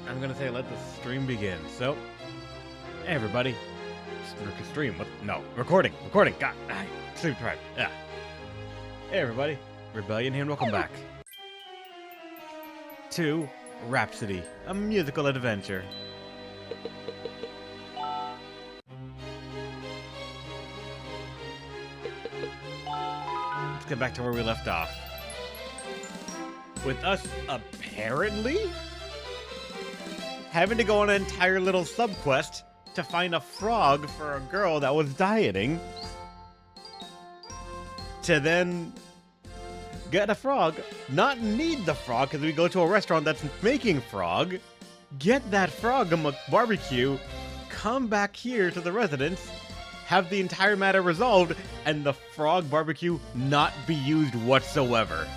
I'm gonna say let the stream begin. So, hey everybody. Stream, what? No, recording. God, stream tribe. Yeah. Hey everybody. Rebellion here and welcome back to Rhapsody, a musical adventure. Let's get back to where we left off. With us apparently having to go on an entire little subquest to find a frog for a girl that was dieting, to then get a frog, not need the frog because we go to a restaurant that's making frog, get that frog on a barbecue, come back here to the residence, have the entire matter resolved, and the frog barbecue not be used whatsoever.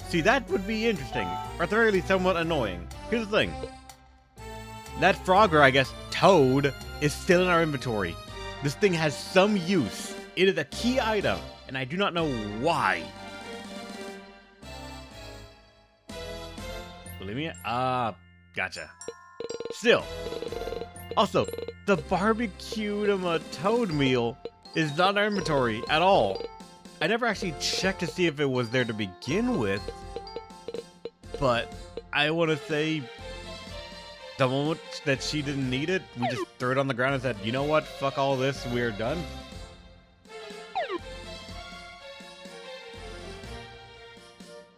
See, that would be interesting, or at the very least somewhat annoying. Here's the thing. That frog, or I guess toad, is still in our inventory. This thing has some use. It is a key item, and I do not know why. Believe me? Gotcha. Still. Also, the barbecued toad meal is not in our inventory at all. I never actually checked to see if it was there to begin with, but I want to say the moment that she didn't need it, we just threw it on the ground and said, you know what, fuck all this, we're done.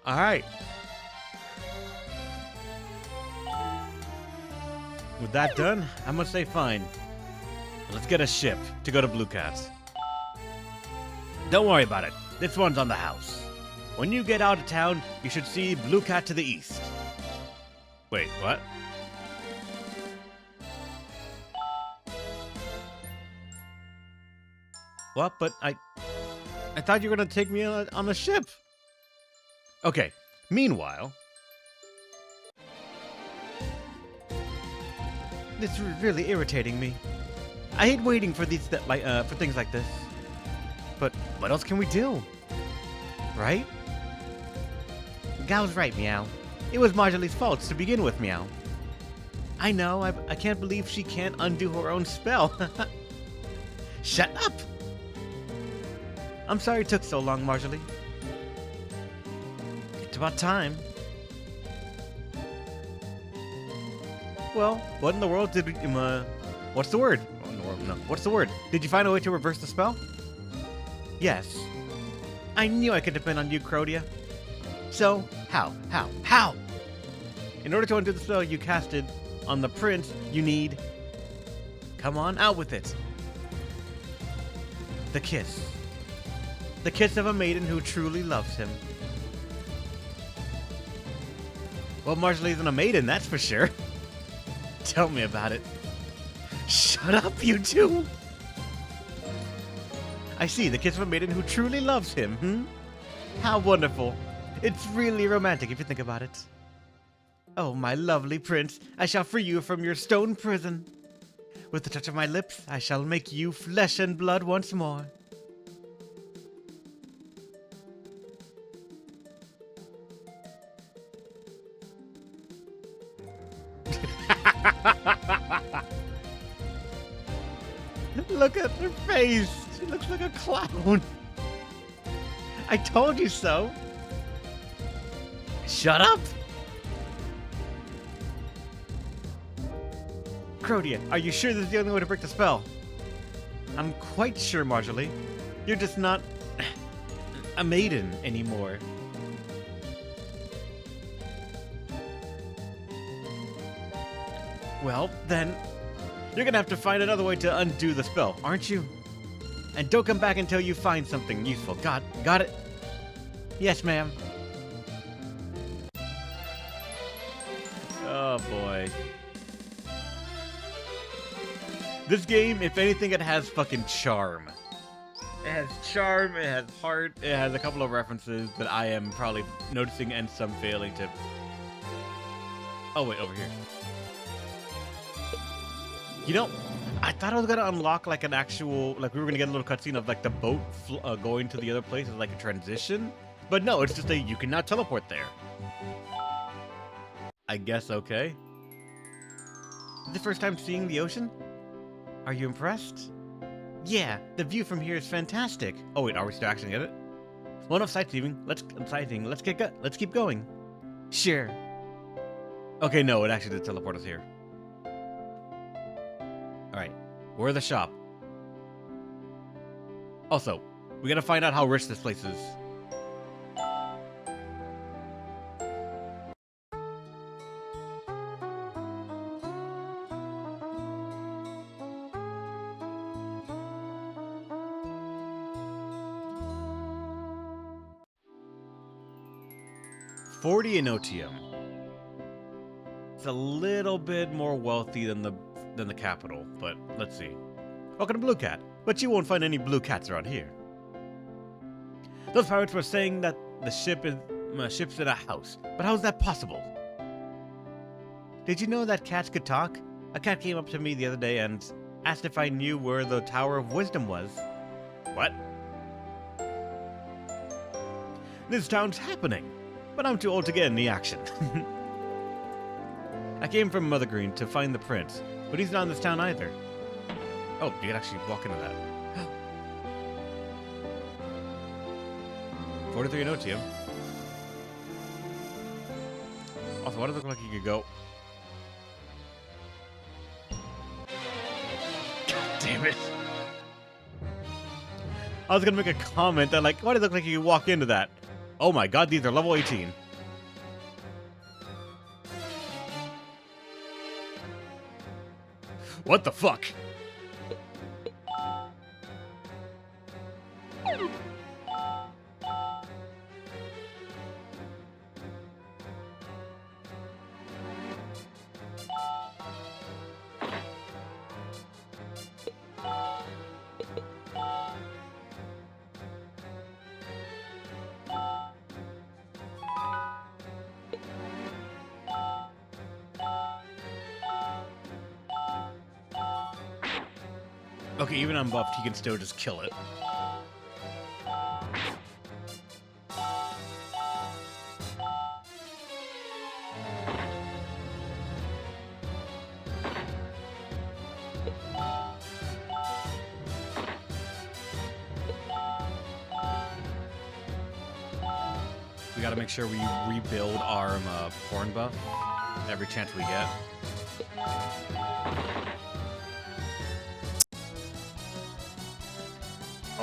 Alright. With that done, I'm gonna say fine. Let's get a ship to go to Blue Cats. Don't worry about it. This one's on the house. When you get out of town, you should see Blue Cat to the east. Wait, what? What? But I thought you were gonna take me on a ship. Okay. Meanwhile, this is really irritating me. I hate waiting for these for things like this. But what else can we do? Right? Gal's right, Meow. It was Marjolie's fault to begin with, Meow. I know, I can't believe she can't undo her own spell. Shut up! I'm sorry it took so long, Marjolie. It's about time. Well, what in the world did we, what's the word? Oh, no, what's the word? Did you find a way to reverse the spell? Yes. I knew I could depend on you, Crodia. So, how? In order to undo the spell you casted on the prince, you need... Come on, out with it. The kiss. The kiss of a maiden who truly loves him. Well, Marjolie isn't a maiden, that's for sure. Tell me about it. Shut up, you two! I see, the kiss of a maiden who truly loves him, How wonderful. It's really romantic if you think about it. Oh, my lovely prince, I shall free you from your stone prison. With the touch of my lips, I shall make you flesh and blood once more. Look at her face. She looks like a clown. I told you so. Shut up. Crodia, are you sure this is the only way to break the spell? I'm quite sure, Marjolie. You're just not a maiden anymore. Well, then, you're gonna have to find another way to undo the spell, aren't you? And don't come back until you find something useful. Got it? Yes, ma'am. Oh, boy. This game, if anything, it has fucking charm. It has charm, it has heart, it has a couple of references that I am probably noticing and some failing to... Oh, wait, over here. You know, I thought I was gonna unlock like an actual, like we were gonna get a little cutscene of like the boat going to the other place as like a transition, but no, it's just you can now teleport there. I guess okay. The first time seeing the ocean? Are you impressed? Yeah, the view from here is fantastic. Oh wait, are we still actually at it? Well, enough sightseeing. Let's keep going. Sure. Okay, no, it actually did teleport us here. Alright, we're the shop. Also, we gotta find out how rich this place is. $40 in OTM. It's a little bit more wealthy than the capital, but let's see. Welcome to Blue Cat, but you won't find any blue cats around here. Those pirates were saying that the ship's in a house, but how is that possible? Did you know that cats could talk? A cat came up to me the other day and asked if I knew where the Tower of Wisdom was. What? This town's happening, but I'm too old to get in the action. I came from Mother Green to find the prince, but he's not in this town either. Oh, you can actually walk into that. 43 in OTM. Also, why does it look like you could go? God damn it. I was gonna make a comment that, like, why does it look like you could walk into that? Oh my god, these are level 18. What the fuck? Okay, even unbuffed, he can still just kill it. We gotta make sure we rebuild our horn buff every chance we get.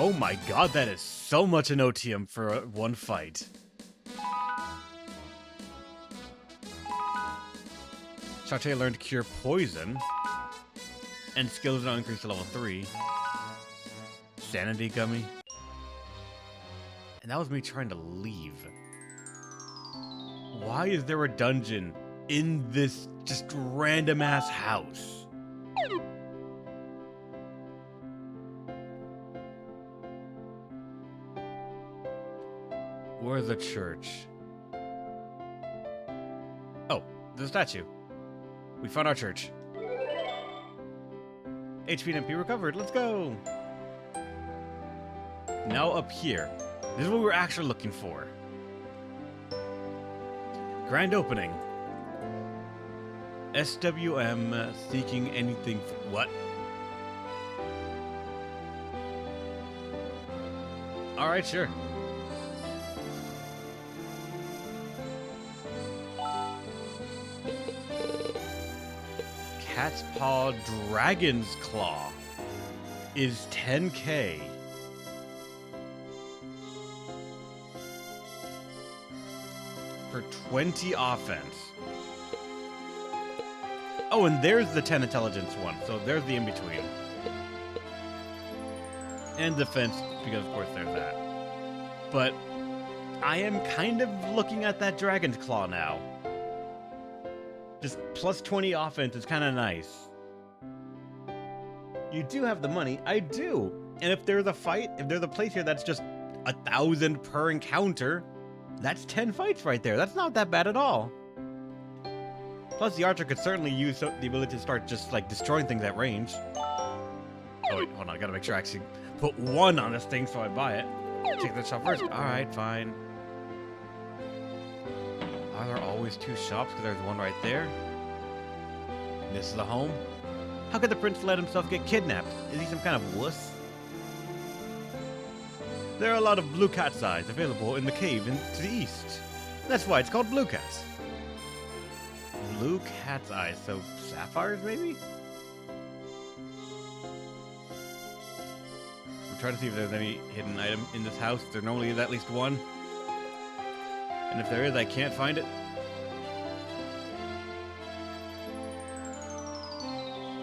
Oh my god, that is so much an OTM for one fight. Chartier learned Cure Poison. And skills now increased to level 3. Sanity Gummy. And that was me trying to leave. Why is there a dungeon in this just random ass house? Where's the church? Oh, the statue. We found our church. HP and MP recovered. Let's go. Now up here. This is what we were actually looking for. Grand opening. SWM seeking anything. What? Alright, sure. Cat's Paw Dragon's Claw is 10k. For 20 offense. Oh, and there's the 10 intelligence one, so there's the in-between. And defense, because of course there's that. But I am kind of looking at that Dragon's Claw now. Just plus 20 offense is kind of nice. You do have the money. I do. And if there's a fight, if there's a place here that's just 1,000 per encounter, that's 10 fights right there. That's not that bad at all. Plus, the archer could certainly use the ability to start just, like, destroying things at range. Oh, wait, hold on. I gotta make sure I actually put 1 on this thing so I buy it. Take that shot first. Alright, fine. Are there all always two shops because there's one right there. This is the home. How could the prince let himself get kidnapped? Is he some kind of wuss? There are a lot of blue cat's eyes available in the cave to the east. That's why it's called Blue Cat's. Blue cat's eyes, so sapphires maybe? I'm trying to see if there's any hidden item in this house. There normally is at least one. And if there is, I can't find it.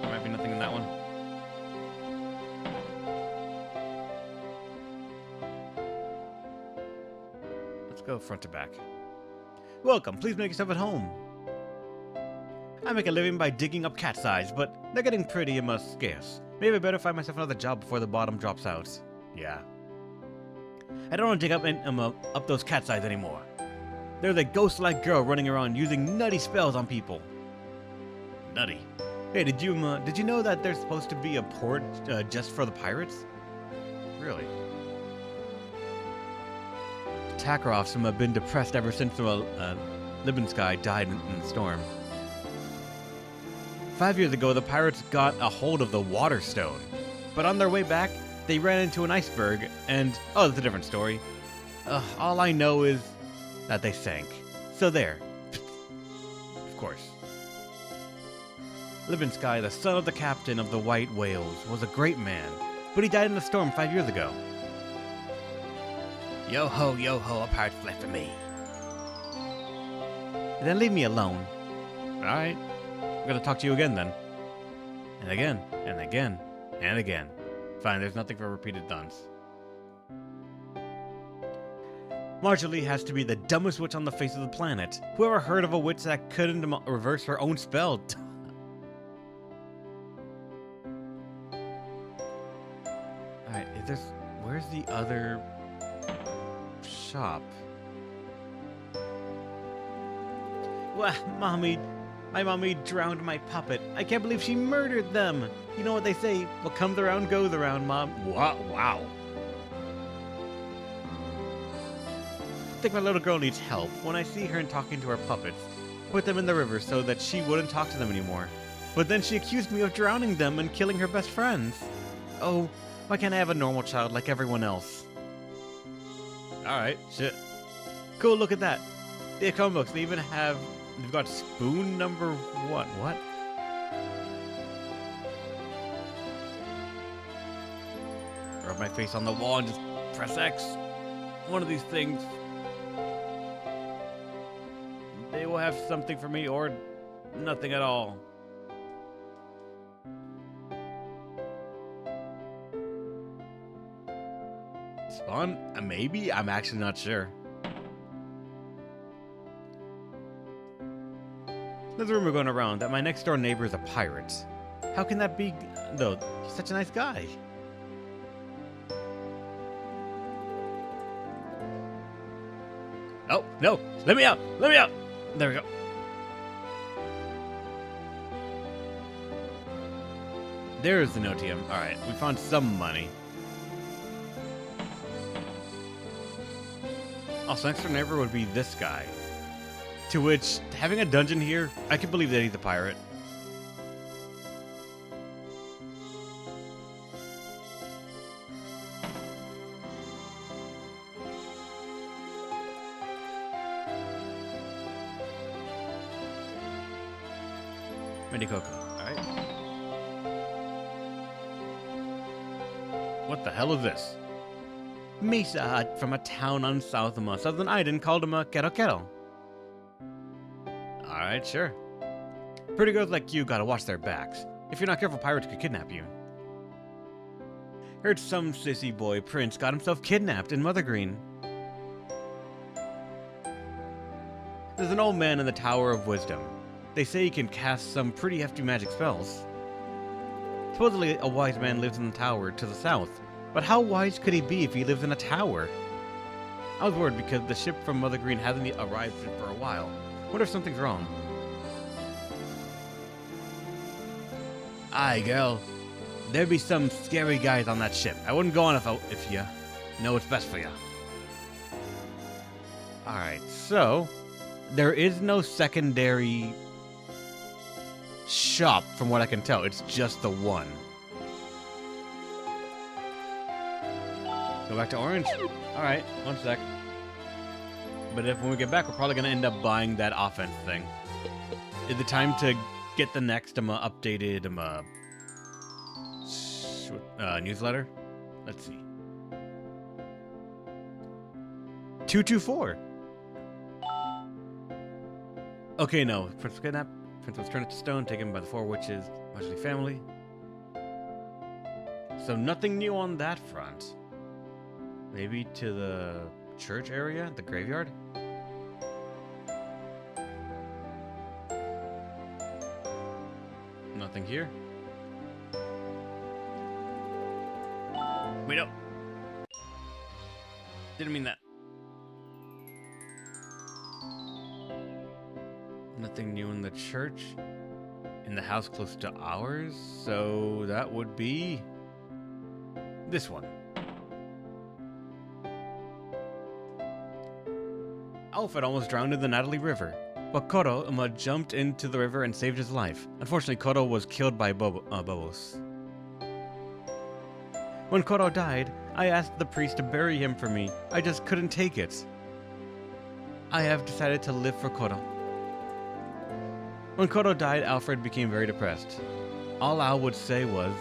There might be nothing in that one. Let's go front to back. Welcome, please make yourself at home. I make a living by digging up cat's eyes, but they're getting pretty and scarce. Maybe I better find myself another job before the bottom drops out. Yeah. I don't want to dig up those cat's eyes anymore. There's a ghost-like girl running around using nutty spells on people. Nutty. Hey, did you know that there's supposed to be a port just for the pirates? Really? Takarovs have been depressed ever since Libenskyi died in the storm. 5 years ago, the pirates got a hold of the Water Stone, but on their way back, they ran into an iceberg, and oh, that's a different story. All I know is that they sank. So there. Of course. Libenskyi, the son of the captain of the White Whales, was a great man, but he died in a storm 5 years ago. Yo ho, a pirate's left for me. Then leave me alone. Alright. I'm gonna talk to you again then. And again, and again, and again. Fine, there's nothing for repeated duns. Marjorie has to be the dumbest witch on the face of the planet. Whoever heard of a witch that couldn't reverse her own spell? Alright, where's the other shop? Well, my mommy drowned my puppet. I can't believe she murdered them. You know what they say, what comes around goes around, Mom. Wow. I think my little girl needs help. When I see her and talking to her puppets, put them in the river so that she wouldn't talk to them anymore. But then she accused me of drowning them and killing her best friends. Oh, why can't I have a normal child like everyone else? Alright, shit. Cool, look at that. The comic books, they've got spoon number 1. What? Rub my face on the wall and just press X. One of these things. They will have something for me or nothing at all. Spawn? Maybe? I'm actually not sure. There's a rumor going around that my next door neighbor is a pirate. How can that be, though? He's such a nice guy. Oh, no! Let me out! Let me out! There we go. There's the notium. Alright, we found some money. Also, next door neighbor would be this guy. To which, having a dungeon here, I can believe that he's a pirate. Medicoco, alright. What the hell is this? Mesa hut from a town on south of southern island called Quero Quero. Alright, sure. Pretty girls like you gotta watch their backs. If you're not careful, pirates could kidnap you. Heard some sissy boy prince got himself kidnapped in Mother Green. There's an old man in the Tower of Wisdom. They say he can cast some pretty hefty magic spells. Supposedly, a wise man lives in the tower to the south. But how wise could he be if he lives in a tower? I was worried because the ship from Mother Green hasn't arrived for a while. Wonder if something's wrong. Aye, girl. There'd be some scary guys on that ship. I wouldn't go on if you know what's best for you. Alright, so There is no secondary shop from what I can tell. It's just the one. Go back to Orange? Alright, one sec. But if when we get back, we're probably going to end up buying that offense thing. Is it time to get the next updated newsletter? Let's see. 224. Okay, no. Prince was kidnapped. Prince was turned to stone, taken by the four witches, mostly family. So nothing new on that front. Maybe to the church area, the graveyard? Nothing here. Wait up. Didn't mean that. Nothing new in the church. In the house close to ours. So that would be this one. Alfred almost drowned in the Natalie River, but Koro jumped into the river and saved his life. Unfortunately, Koro was killed by Bobos. When Koro died, I asked the priest to bury him for me. I just couldn't take it. I have decided to live for Koro. When Koro died, Alfred became very depressed. All Al would say was...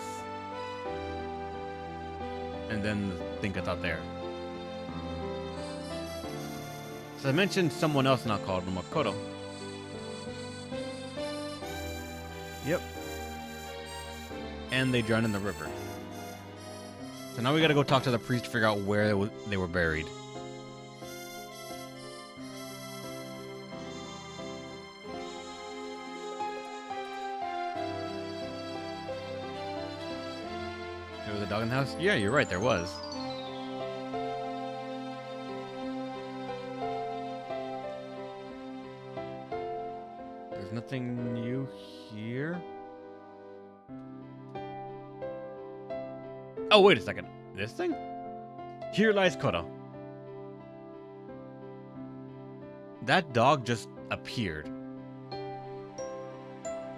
And then think I thought there. So I mentioned someone else not called Koro. Yep. And they drowned in the river. So now we gotta go talk to the priest to figure out where they were buried. There was a dog in the house? Yeah, you're right, there was. There's nothing new here. Oh, wait a second. This thing? Here lies Koro. That dog just appeared.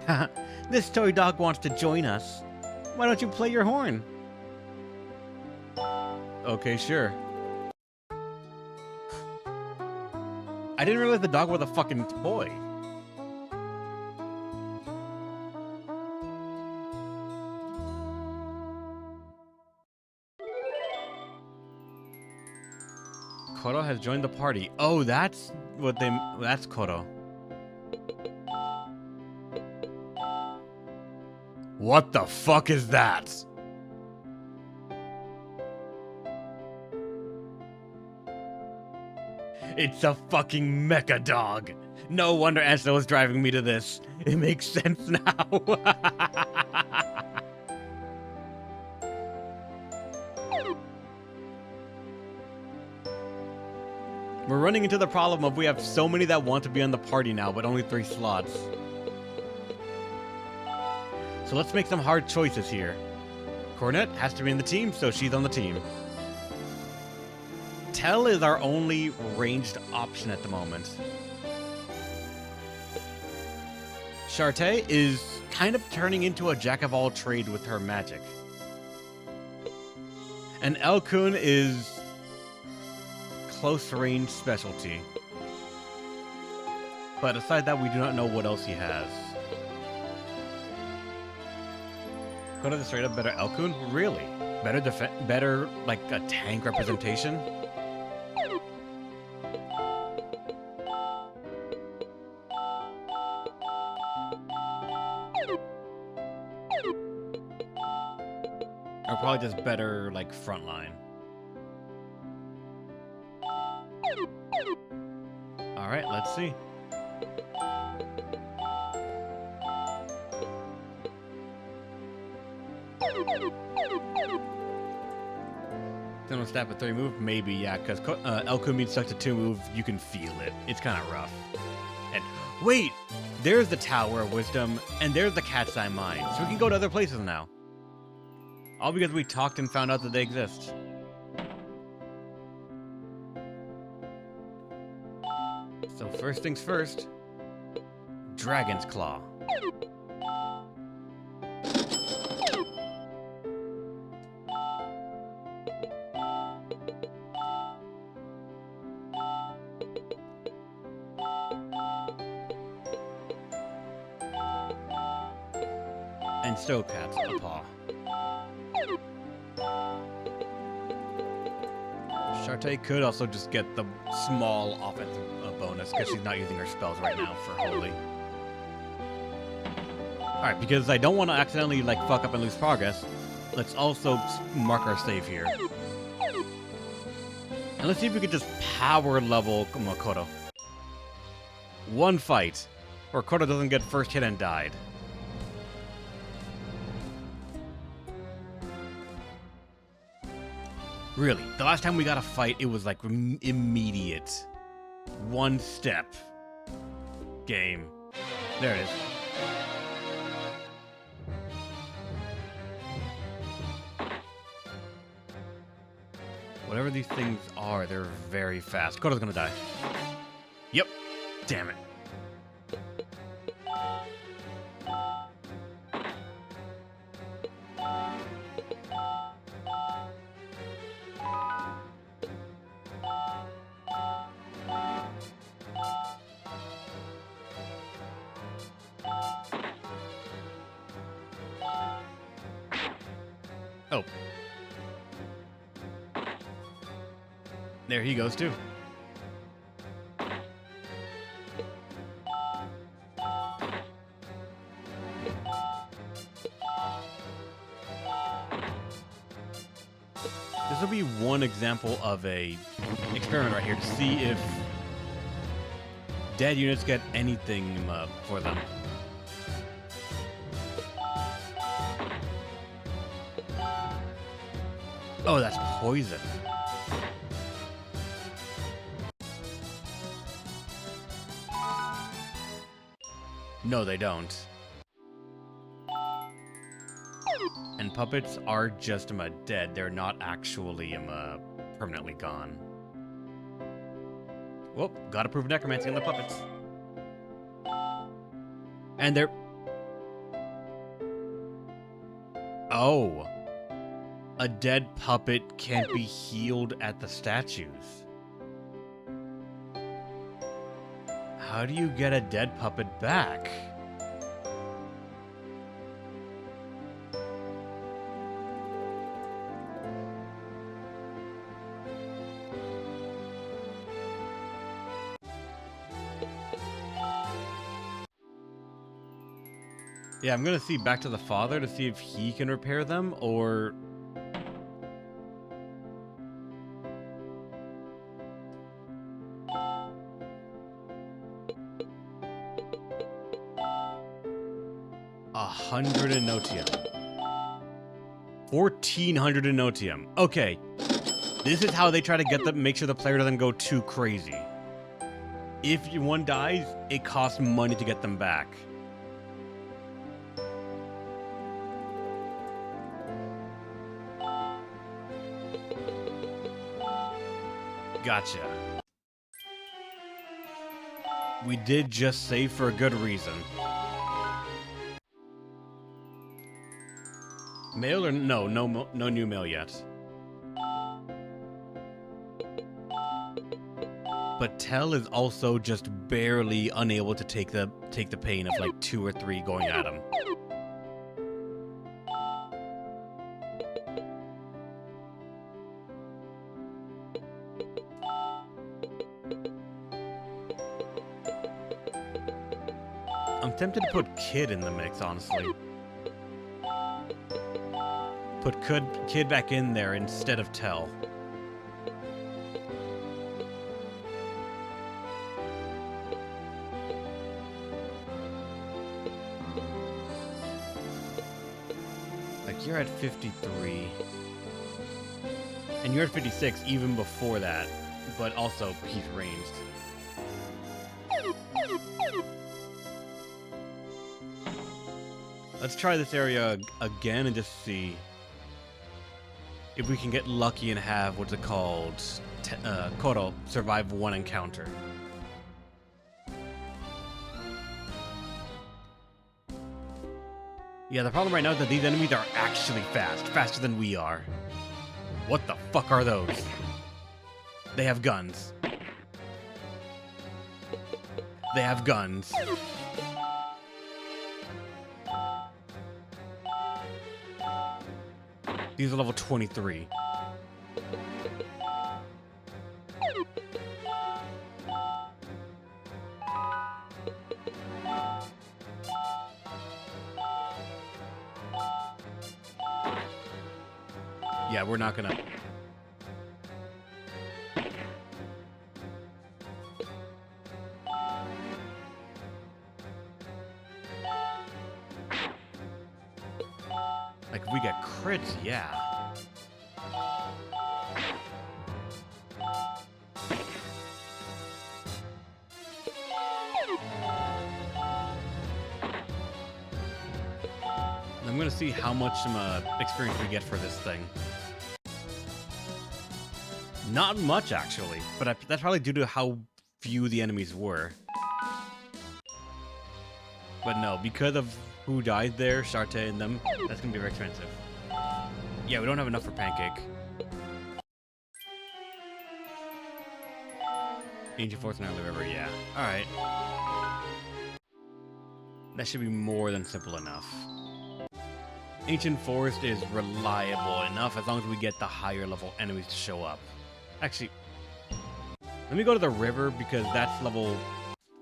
Haha, this toy dog wants to join us. Why don't you play your horn? Okay, sure. I didn't realize the dog was a fucking toy. Koro has joined the party. Oh, that's what that's Koro. What the fuck is that? It's a fucking mecha dog. No wonder Ansel was driving me to this. It makes sense now. We're running into the problem of we have so many that want to be on the party now, but only 3 slots. So let's make some hard choices here. Cornet has to be in the team, so she's on the team. Tell is our only ranged option at the moment. Shartae is kind of turning into a jack-of-all-trade with her magic. And Elkun is close-range specialty. But aside that, we do not know what else he has. Go to the straight-up better Elkun? Really? Better, like, a tank representation? Or probably just better, like, frontline. Alright, let's see. Then we'll snap a 3 move? Maybe, yeah, because Elkun being stuck to 2 move, you can feel it. It's kind of rough. And wait! There's the Tower of Wisdom, and there's the Cat's Eye Mine. So we can go to other places now. All because we talked and found out that they exist. So first things first, Dragon's Claw. And Stokat's a paw. Shartae could also just get the small offensive bonus because she's not using her spells right now for Holy. Alright, because I don't want to accidentally like fuck up and lose progress, let's also mark our save here. And let's see if we could just power level Makoto. One fight, where Koto doesn't get first hit and died. Really, the last time we got a fight, it was like immediate. One step. Game. There it is. Whatever these things are, they're very fast. Koto's gonna die. Yep. Damn it. Oh. There he goes, too. This will be one example of a experiment right here to see if dead units get anything for them. Oh, that's poison. No, they don't. And puppets are just dead. They're not actually permanently gone. Well, gotta prove necromancy on the puppets. And they're... Oh. A dead puppet can't be healed at the statues. How do you get a dead puppet back? Yeah, I'm gonna see back to the father to see if he can repair them, or... $100 in notium. 1,400 in notium. Okay. This is how they try to make sure the player doesn't go too crazy. If one dies, it costs money to get them back. Gotcha. We did just save for a good reason. Mail or no new mail yet. But Tell is also just barely unable to take the pain of like 2 or 3 going at him. I'm tempted to put Kid in the mix, honestly. Put Kid back in there instead of Tell. Like, you're at 53. And you're at 56 even before that. But also, he's ranged. Let's try this area again and just see if we can get lucky and have, what's it called, Koro survive one encounter. Yeah, the problem right now is that these enemies are actually fast. Faster than we are. What the fuck are those? They have guns. They have guns. These are level 23. Yeah, we're not gonna... Like, if we get crits, yeah. I'm gonna see how much experience we get for this thing. Not much, actually, but that's probably due to how few the enemies were. But no, because of who died there, Shartae and them, that's gonna be very expensive. Yeah, we don't have enough for Pancake. Ancient Forest and Early River, yeah. Alright. That should be more than simple enough. Ancient Forest is reliable enough as long as we get the higher level enemies to show up. Actually, let me go to the river because that's level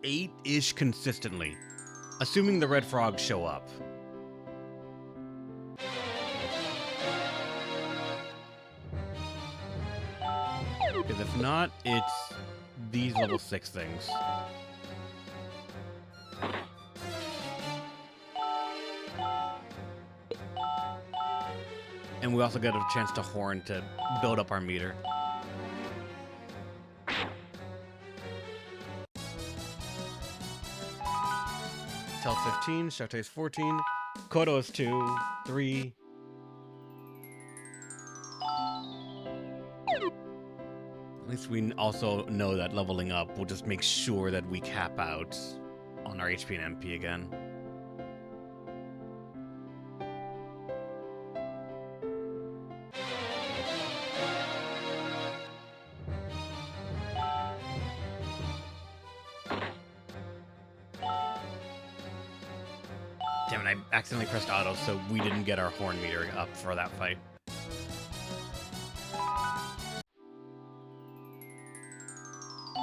8-ish consistently. Assuming the red frogs show up. Because if not, it's these level 6 things. And we also get a chance to horn to build up our meter. Tel 15, Shartae's 14, Koto's 2, 3. At least we also know that leveling up will just make sure that we cap out on our HP and MP again. Damn it, I accidentally pressed auto, so we didn't get our horn meter up for that fight.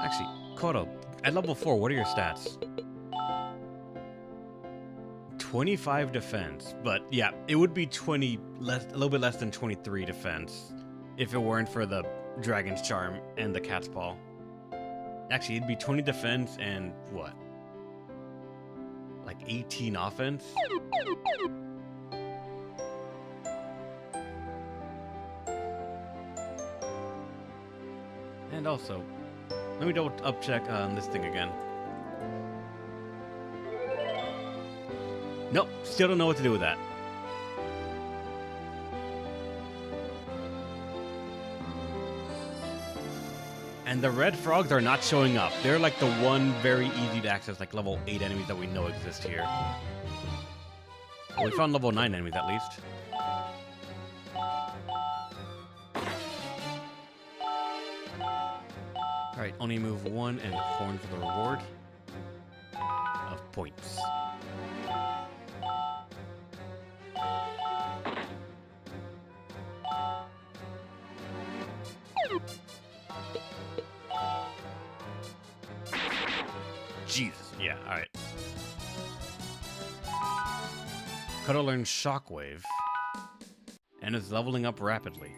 Actually, Koto, at level 4, what are your stats? 25 defense, but yeah, it would be a little bit less than 23 defense if it weren't for the Dragon's Charm and the Cat's Paw. Actually, it'd be 20 defense and what? Like 18 offense? And also, let me double up check on this thing again. Nope, still don't know what to do with that. And the red frogs are not showing up. They're like the one very easy to access, like level 8 enemies that we know exist here. Well, we found level 9 enemies at least. Alright, only move 1 and horn for the reward of points. Jesus, yeah, alright. Koto learns Shockwave and is leveling up rapidly.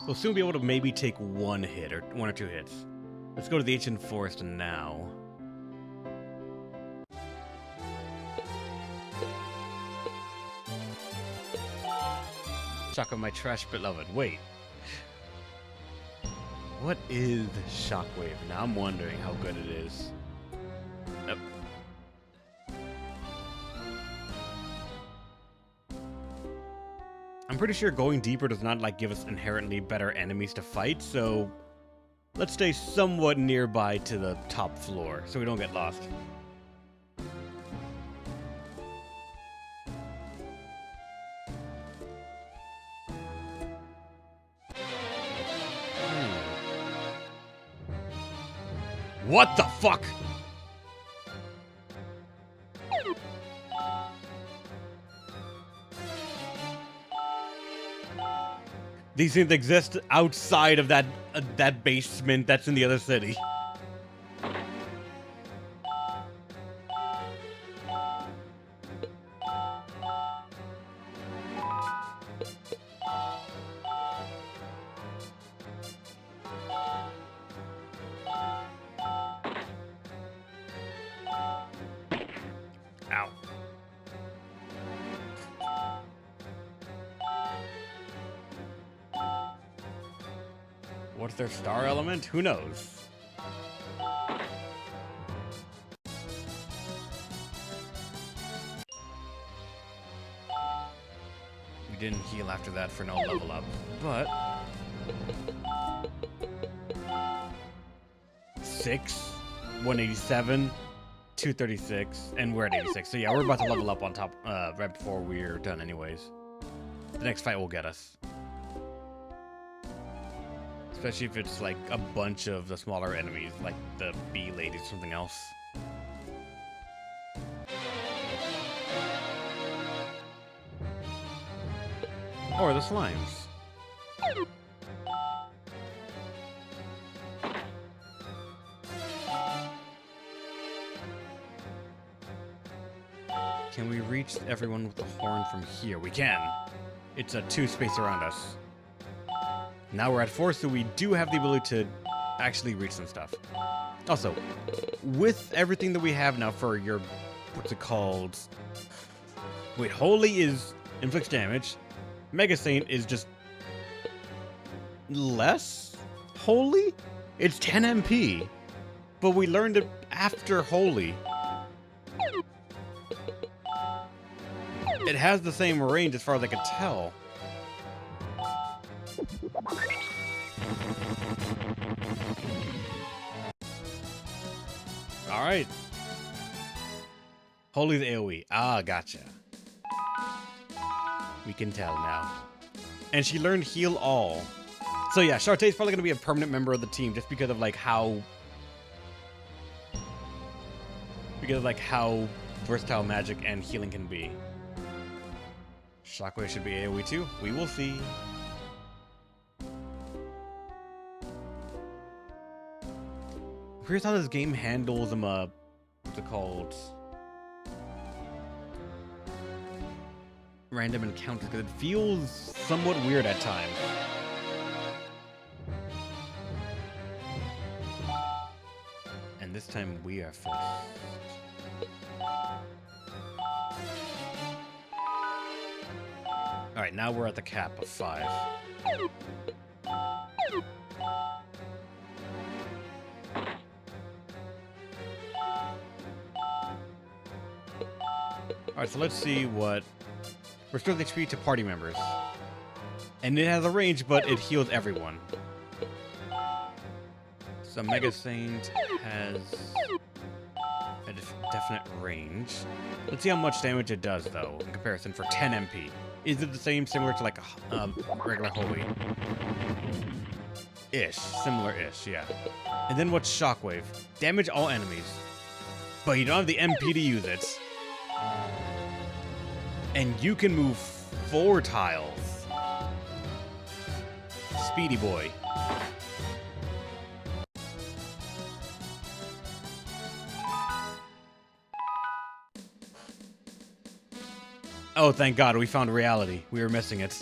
We'll soon be able to maybe take one hit, or 1 or 2 hits. Let's go to the Ancient Forest now. Shock of my trash beloved. Wait. What is Shockwave? Now I'm wondering how good it is. Nope. I'm pretty sure going deeper does not like give us inherently better enemies to fight, so let's stay somewhat nearby to the top floor so we don't get lost. What the fuck? These things exist outside of that basement that's in the other city. Ow. What's their star element? Who knows? We didn't heal after that for no level up, but 6, 187, 236, and we're at 86. So yeah, we're about to level up on top right before we're done anyways. The next fight will get us. Especially if it's like a bunch of the smaller enemies, like the bee lady or something else. Or the slimes. Can we reach everyone with the horn from here? We can. It's a 2 space around us. Now we're at 4, so we do have the ability to actually reach some stuff. Also, with everything that we have now for your, what's it called? Wait, Holy is inflicts damage. Mega Saint is just less Holy? It's 10 MP. But we learned it after Holy. It has the same range as far as I could tell. Alright. Holy's AoE. Ah, gotcha. We can tell now. And she learned Heal All. So yeah, Shartae's probably gonna be a permanent member of the team just because of like how... versatile magic and healing can be. Shockwave should be AoE too. We will see. Here's how this game handles them, what's it called? Random encounters, because it feels somewhat weird at times. And this time we are first. Alright, now we're at the cap of 5. Alright, so let's see what... Restores HP to party members. And it has a range, but it heals everyone. So Mega Saint has a definite range. Let's see how much damage it does, though, in comparison for 10 MP. Is it the same, similar to like a regular Holy? Ish. Similar-ish, yeah. And then what's Shockwave? Damage all enemies. But you don't have the MP to use it. And you can move 4 tiles. Speedy boy. Oh, thank God, we found reality. We were missing it.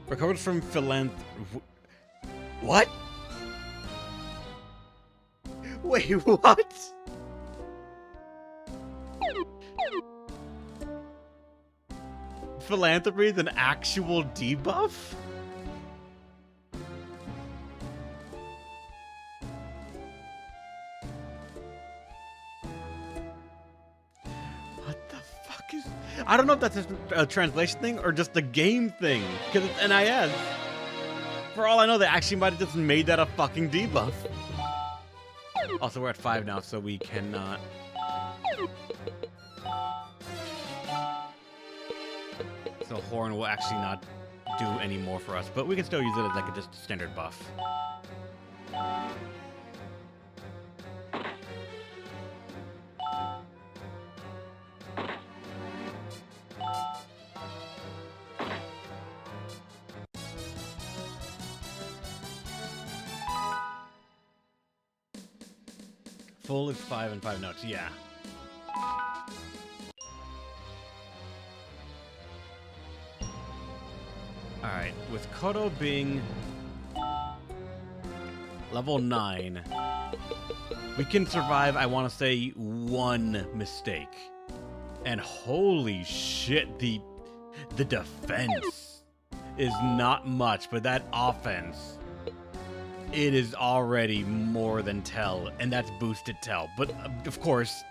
Recovered from What? Wait, what? Philanthropy is an actual debuff? What the fuck is... I don't know if that's a translation thing or just a game thing, because it's NIS. For all I know, they actually might have just made that a fucking debuff. Also, we're at 5 now, so we cannot... So Horn will actually not do any more for us, but we can still use it as like a just standard buff. Full is 5 and 5 notes, yeah. Alright, with Kodo being level 9, we can survive, I want to say, 1 mistake. And holy shit, the defense is not much, but that offense, it is already more than Tell, and that's boosted Tell. But, of course,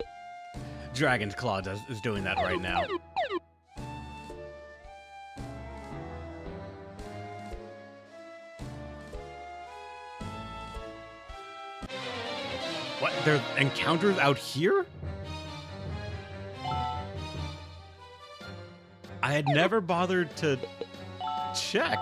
Dragon's Claw is doing that right now. What? There are encounters out here? I had never bothered to check.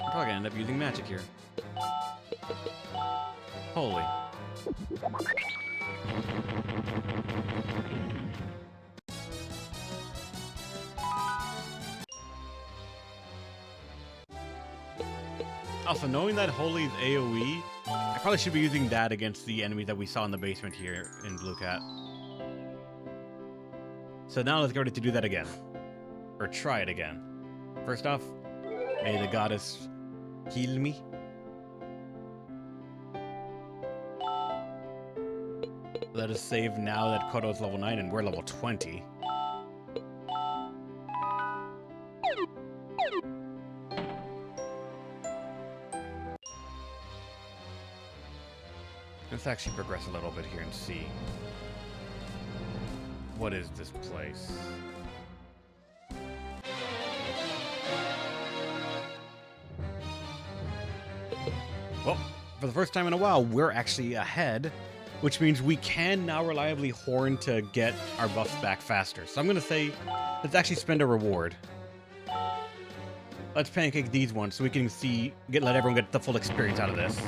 I'm probably gonna end up using magic here. Holy. Also, knowing that Holy's AoE, I probably should be using that against the enemies that we saw in the basement here in Blue Cat. So now let's get ready to do that again. Or try it again. First off, may the goddess heal me. Let us save now that Kodo's level 9 and we're level 20. Let's actually progress a little bit here and see. What is this place? Well, for the first time in a while, we're actually ahead, which means we can now reliably horn to get our buffs back faster. So I'm going to say, let's actually spend a reward. Let's pancake these ones so we can see, let everyone get the full experience out of this.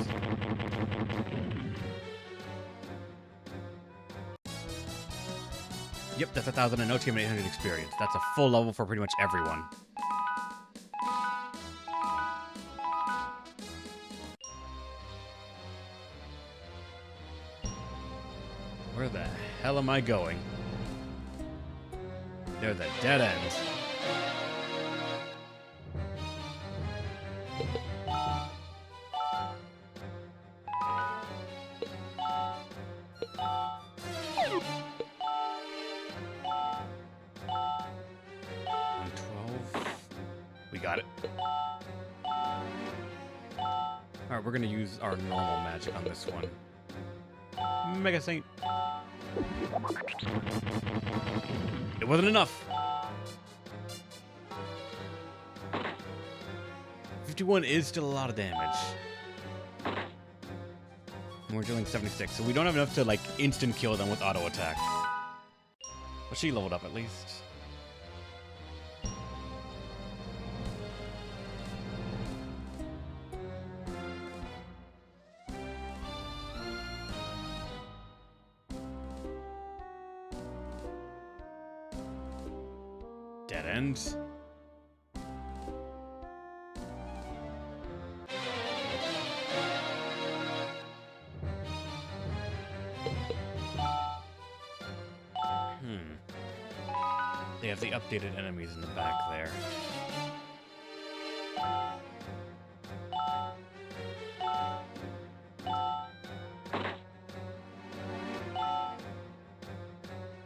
Yep, that's 1,000 and OTM and 800 experience. That's a full level for pretty much everyone. Where the hell am I going? They're the dead ends. Got it. Alright, we're gonna use our normal magic on this one. Mega Saint. It wasn't enough. 51 is still a lot of damage. And we're dealing 76, so we don't have enough to like instant kill them with auto attacks. But she leveled up at least. Dead ends. They have the updated enemies in the back there.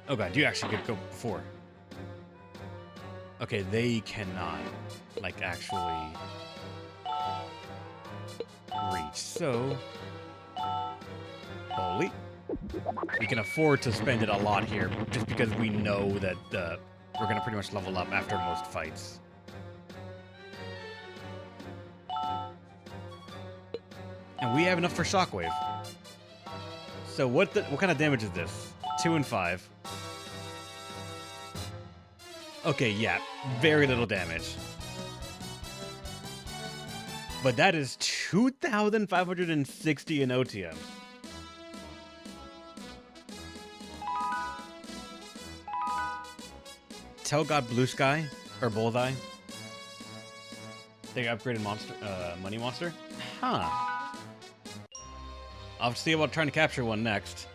Oh god, you actually could go before. Okay, they cannot, like, actually reach. So, holy. We can afford to spend it a lot here, just because we know that we're going to pretty much level up after most fights. And we have enough for Shockwave. So what kind of damage is this? 2 and 5. Okay, yeah, very little damage. But that is 2,560 in OTM. Tell God Blue Sky or Bullseye. They upgraded monster, money monster. Huh. I'll see about trying to capture one next.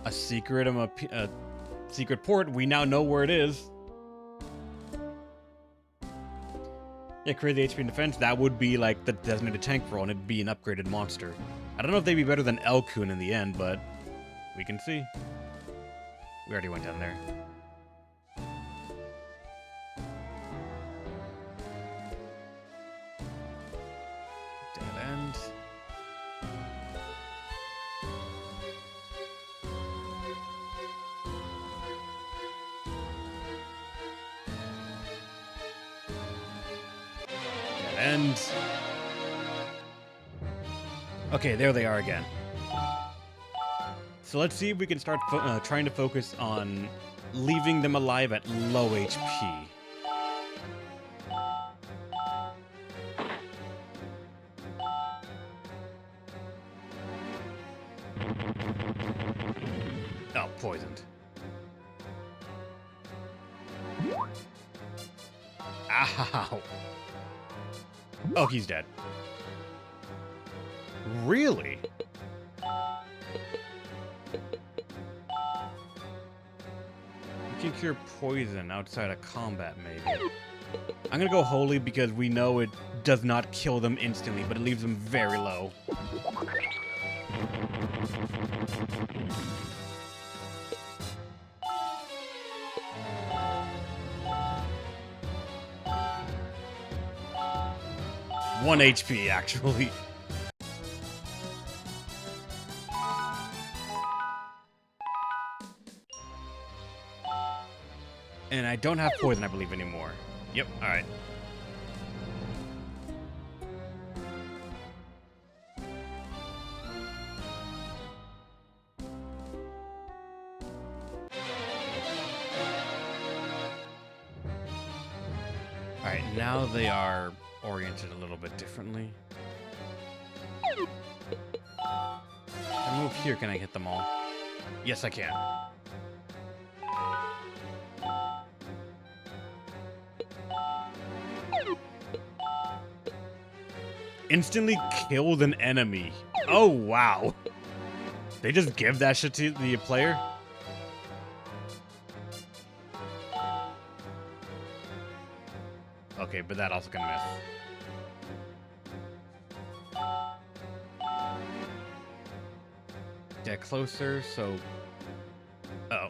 A secret, a secret port. We now know where it is. Yeah, create the HP and defense. That would be like the designated tank role, and it'd be an upgraded monster. I don't know if they'd be better than Elkun in the end, but we can see. We already went down there. Dead end. And okay, there they are again. So let's see if we can start trying to focus on leaving them alive at low HP. Oh, poisoned. Ow. Oh, he's dead. Really? You can cure poison outside of combat, maybe. I'm gonna go holy because we know it does not kill them instantly, but it leaves them very low. One HP, actually. And I don't have poison, I believe, anymore. Yep, alright. Alright, now they are oriented a little bit differently. If I move here, can I hit them all? Yes, I can. Instantly killed an enemy. Oh, wow. They just give that shit to the player? Okay, but that also can miss. Get closer, so... Oh.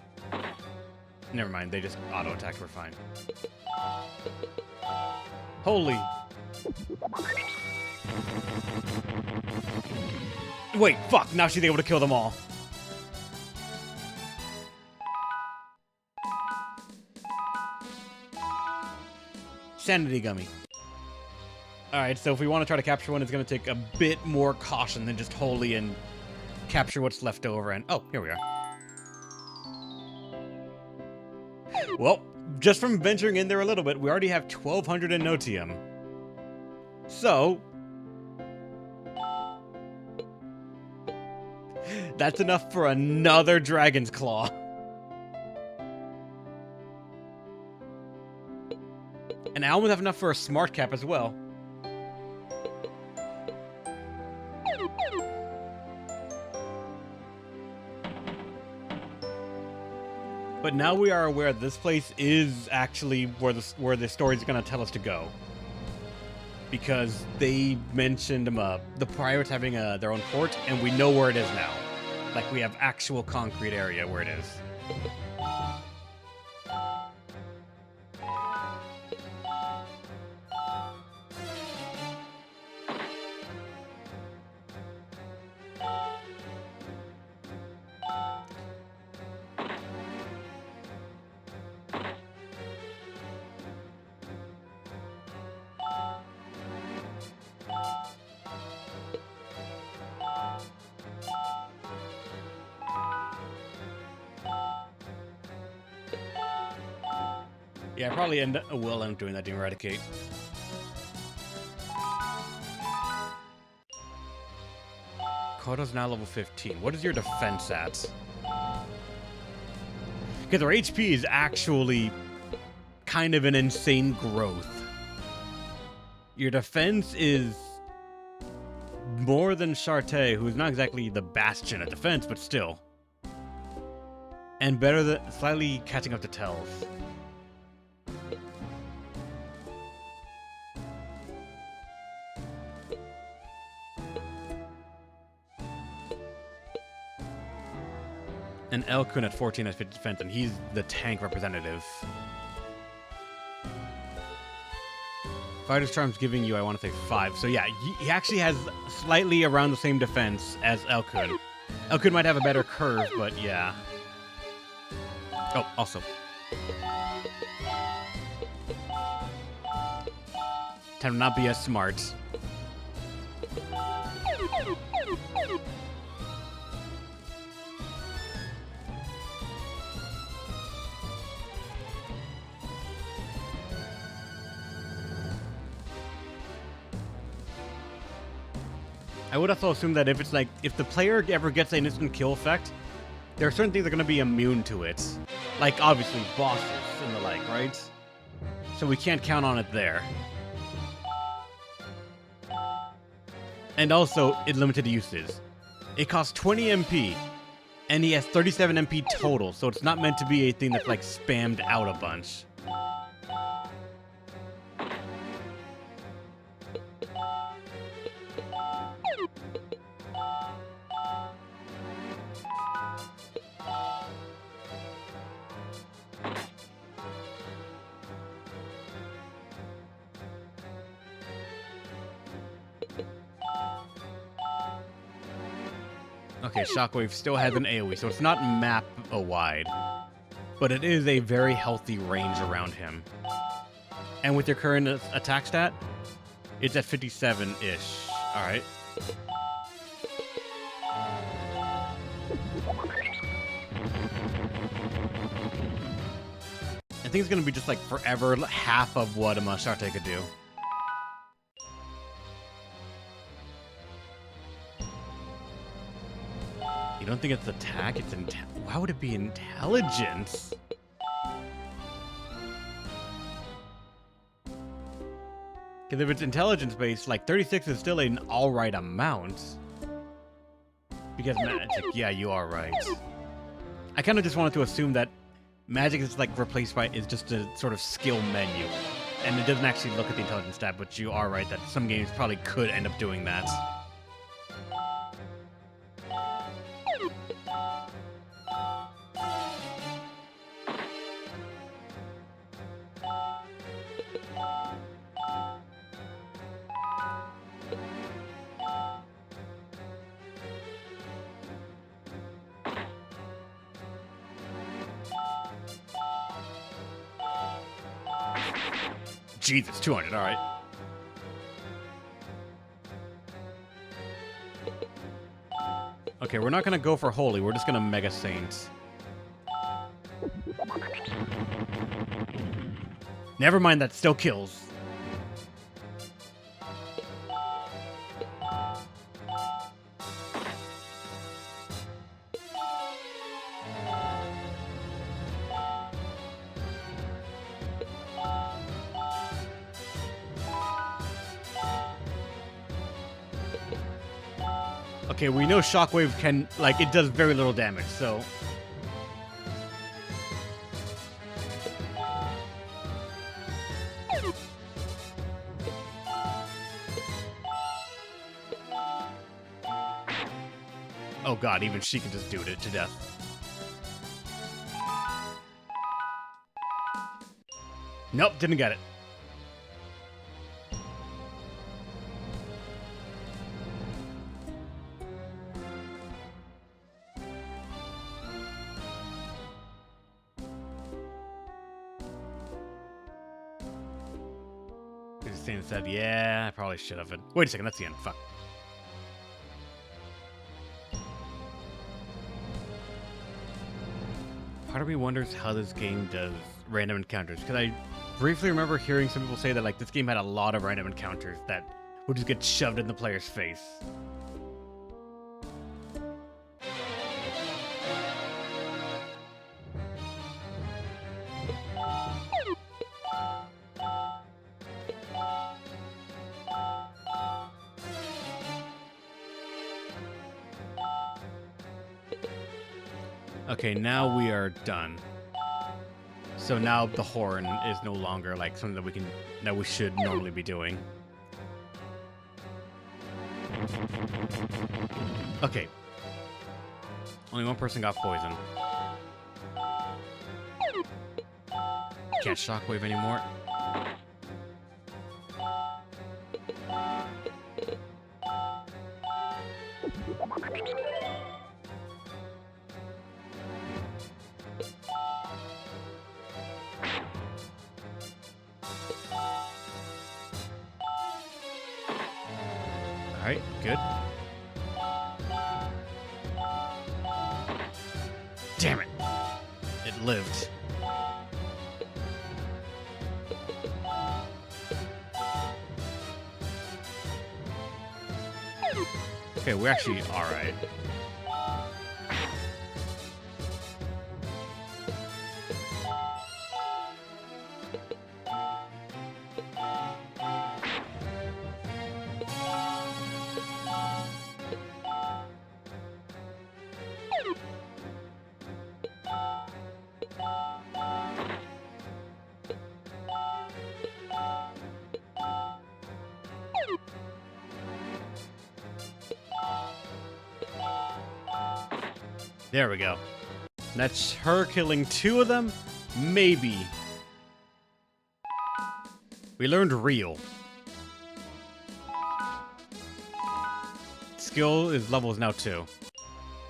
Never mind, they just auto-attack, we're fine. Holy... Wait, fuck, now she's able to kill them all. Sanity Gummy. Alright, so if we want to try to capture one, it's going to take a bit more caution than just holy and capture what's left over. And oh, here we are. Well, just from venturing in there a little bit, we already have 1,200 in Notium. So... that's enough for another Dragon's Claw. And I almost have enough for a Smart Cap as well. But now we are aware this place is actually where the story is going to tell us to go. Because they mentioned the pirates having their own port, and we know where it is now. Like, we have actual concrete area where it is. Yeah, I probably will end up doing that to Eradicate. Kodo's now level 15. What is your defense at? Because our HP is actually kind of an insane growth. Your defense is more than Shartae, who's not exactly the bastion of defense, but still. And better than slightly catching up to Tells. And Elkun at 14 has 50 defense, and he's the tank representative. Fighter's Charm's giving you, I want to say, 5. So yeah, he actually has slightly around the same defense as Elkun. Elkun might have a better curve, but yeah. Oh, also. Time to not be as smart. I would also assume that if it's like, if the player ever gets an instant kill effect, there are certain things that are going to be immune to it. Like, obviously, bosses and the like, right? So we can't count on it there. And also, it limited uses. It costs 20 MP, and he has 37 MP total, so it's not meant to be a thing that's, like, spammed out a bunch. Okay, Shockwave still has an AoE, so it's not map-wide, but it is a very healthy range around him. And with your current attack stat, it's at 57-ish. Alright. I think it's going to be just like forever half of what a Masharte could do. You don't think it's attack? It's why would it be intelligence? Because if it's intelligence-based, like 36 is still an alright amount. Because magic, yeah, you are right. I kind of just wanted to assume that magic is like replaced by is just a sort of skill menu, and it doesn't actually look at the intelligence stat. But you are right that some games probably could end up doing that. Jesus, 200, alright. Okay, we're not gonna go for Holy, we're just gonna Mega Saint. Never mind, that still kills. Okay, we know Shockwave can, like, it does very little damage, so... Oh god, even she can just do it to death. Nope, didn't get it. Said, yeah, I probably should have. Wait a second, that's the end. Fuck. Part of me wonders how this game does random encounters, because I briefly remember hearing some people say that like this game had a lot of random encounters that would just get shoved in the player's face. Okay, now we are done. So now the horn is no longer like something that we should normally be doing. Okay. Only one person got poisoned. Can't shockwave anymore. Alright, good. Damn it! It lived. Okay, we're actually alright. There we go. That's her killing 2 of them? Maybe. We learned real. Skill is level is now 2.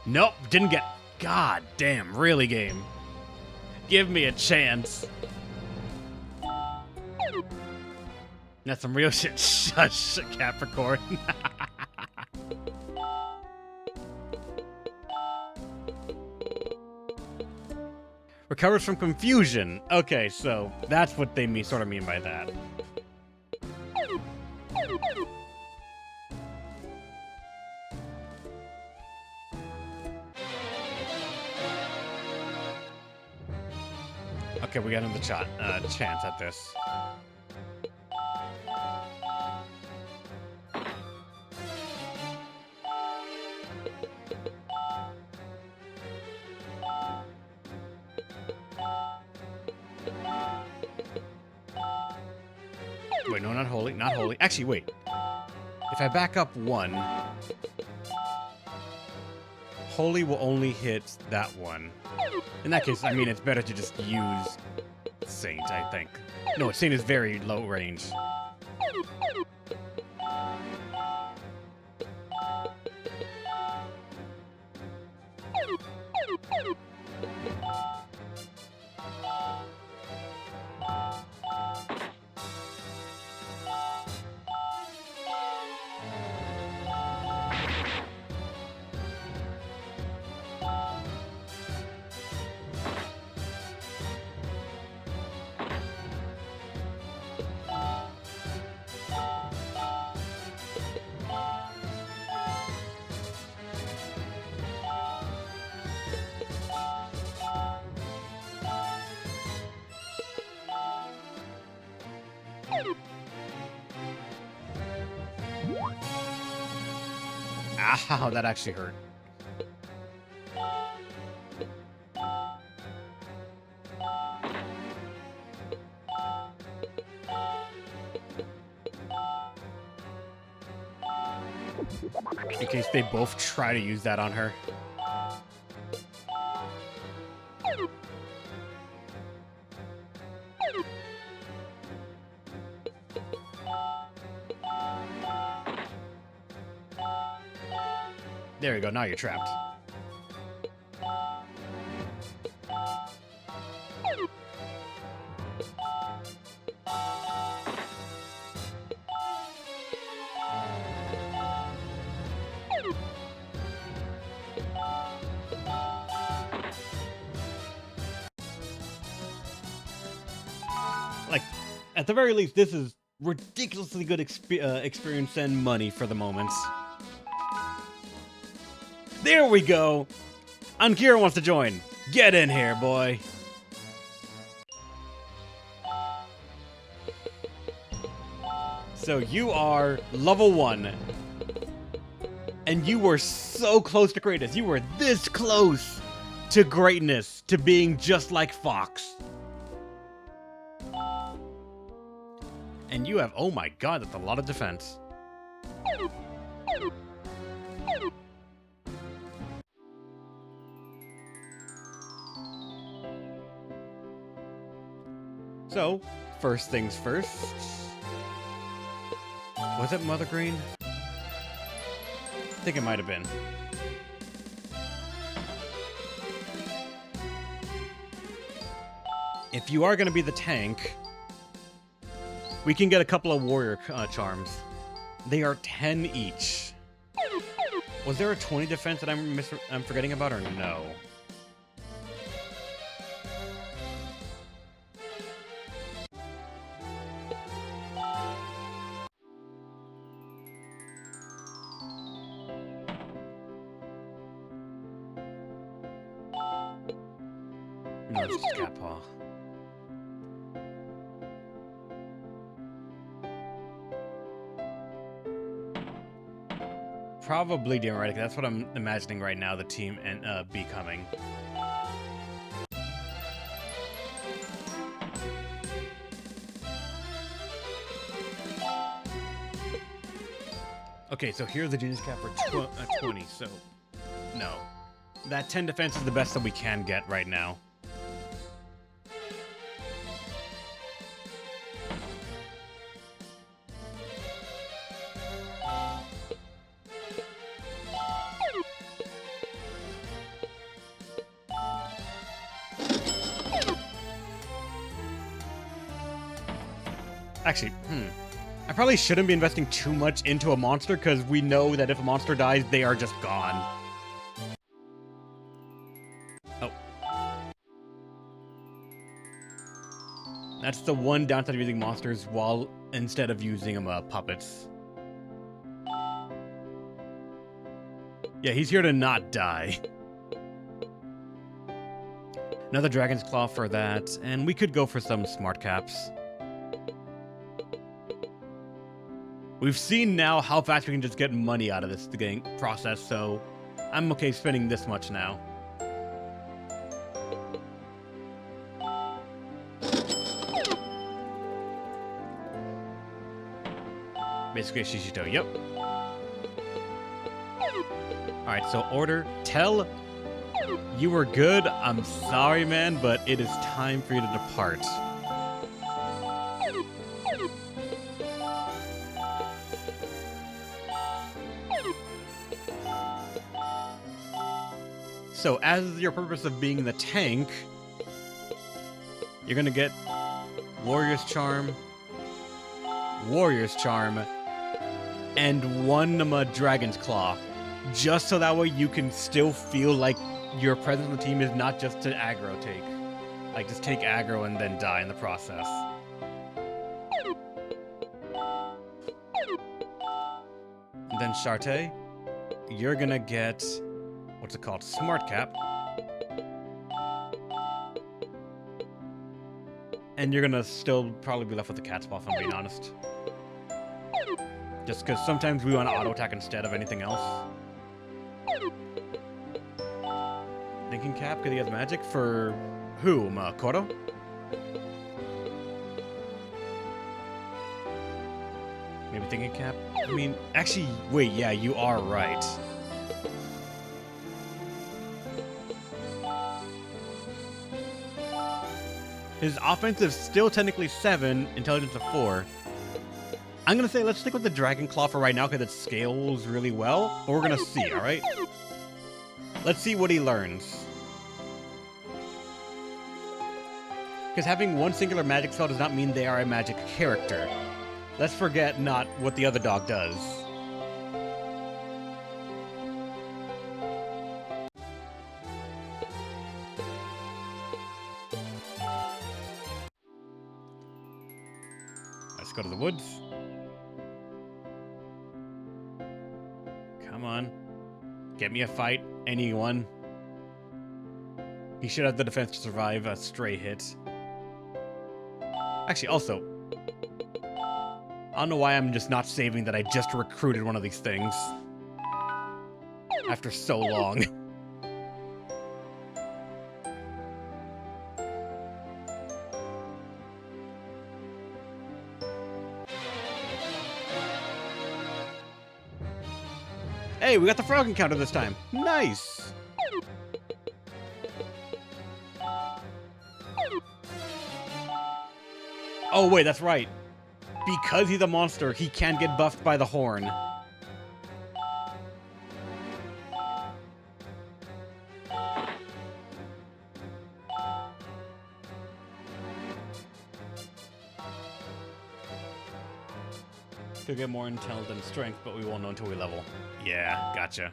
Nope, didn't get... God damn, really game. Give me a chance. That's some real shit. Shush, Capricorn. Recovers from confusion. Okay, so that's what they sort of mean by that. Okay, we got another chance at this. Wait, no, not holy. Not holy. Actually, wait. If I back up 1, holy will only hit that one. In that case, I mean, it's better to just use Saint, I think. No, Saint is very low range. Ow, that actually hurt. In case they both try to use that on her. There you go, now you're trapped. Like, at the very least, this is ridiculously good experience and money for the moment. There we go! Ankira wants to join. Get in here, boy. So you are level 1. And you were so close to greatness. You were this close to greatness, to being just like Fox. And you have, oh my god, that's a lot of defense. So, first things first. Was it Mother Green? I think it might have been. If you are going to be the tank, we can get a couple of warrior charms. They are 10 each. Was there a 20 defense that I'm forgetting about, or no? No, it's just Cat Paw. Probably Diuretic. That's what I'm imagining right now, the team and becoming. Okay, so here's the genius cap for 20, so no. That 10 defense is the best that we can get right now. Actually, I probably shouldn't be investing too much into a monster, because we know that if a monster dies, they are just gone. Oh. That's the one downside of using monsters while instead of using them puppets. Yeah, he's here to not die. Another Dragon's Claw for that, and we could go for some smart caps. We've seen now how fast we can just get money out of this process, so I'm okay spending this much now. Basically a Shishito, yep. Alright, so order, tell, you were good, I'm sorry man, but it is time for you to depart. So, as your purpose of being the tank, you're gonna get Warrior's Charm, and one Dragon's Claw. Just so that way you can still feel like your presence on the team is not just to aggro take. Like, just take aggro and then die in the process. And then Shartae, you're gonna get... what's it called? Smart Cap. And you're gonna still probably be left with the Cat's Paw, if I'm being honest. Just because sometimes we want to auto attack instead of anything else. Thinking Cap, because he has magic for who? Koro? Maybe Thinking Cap? I mean, actually, wait, yeah, you are right. His offense is still technically 7, intelligence of 4. I'm gonna say let's stick with the Dragon Claw for right now because it scales really well, but we're gonna see, alright? Let's see what he learns. Because having one singular magic spell does not mean they are a magic character. Let's forget not what the other dog does. go to the woods. Come on. Get me a fight. Anyone. He should have the defense to survive a stray hit. Actually, also, I don't know why I'm just not saving that I just recruited one of these things. After so long. Hey, we got the frog encounter this time. Nice! Oh, wait, that's right. Because he's a monster, he can get buffed by the horn. Could get more intel than strength, but we won't know until we level. Yeah, gotcha.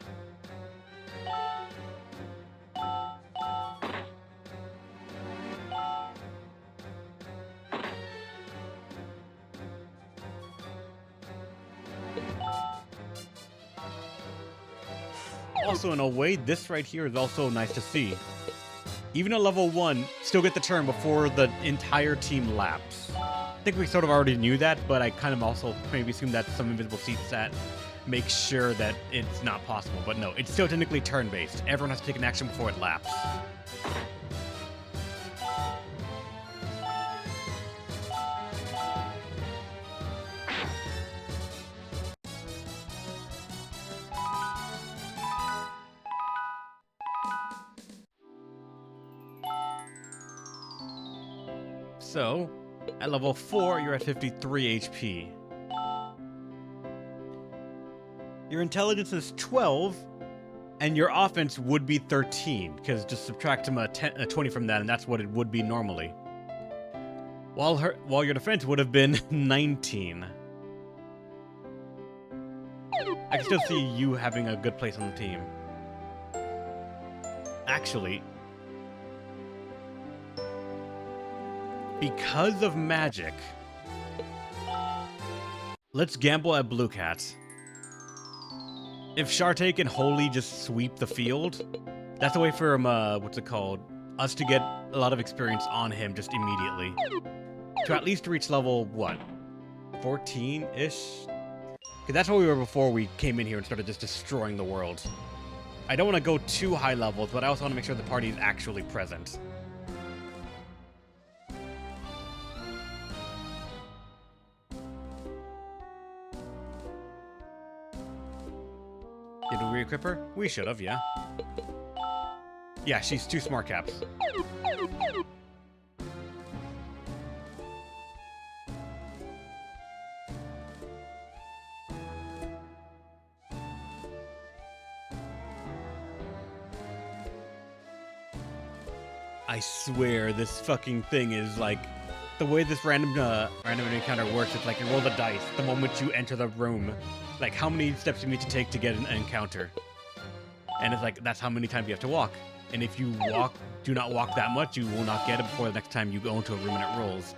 Also, in a way, this right here is also nice to see. Even at level 1, still get the turn before the entire team laps. I think we sort of already knew that, but I kind of also maybe assumed that some invisible seat stat makes sure that it's not possible. But no, it's still technically turn-based. Everyone has to take an action before it laps. So, at level 4, you're at 53 HP. Your intelligence is 12, and your offense would be 13, because just subtract a 20 from that, and that's what it would be normally. While your defense would have been 19. I can still see you having a good place on the team. Actually, because of magic, let's gamble at Blue Cat. If Shartake and Holy just sweep the field, that's a way for him, us to get a lot of experience on him just immediately. To at least reach level, what, 14-ish? Because that's where we were before we came in here and started just destroying the world. I don't want to go too high levels, but I also want to make sure the party is actually present. Did we re-equip her? We should have, yeah. Yeah, she's 2 smart caps. I swear this fucking thing is like, the way this random encounter works, it's like you roll the dice the moment you enter the room. Like how many steps you need to take to get an encounter. And it's like, that's how many times you have to walk. And if you do not walk that much, you will not get it before the next time you go into a room and it rolls.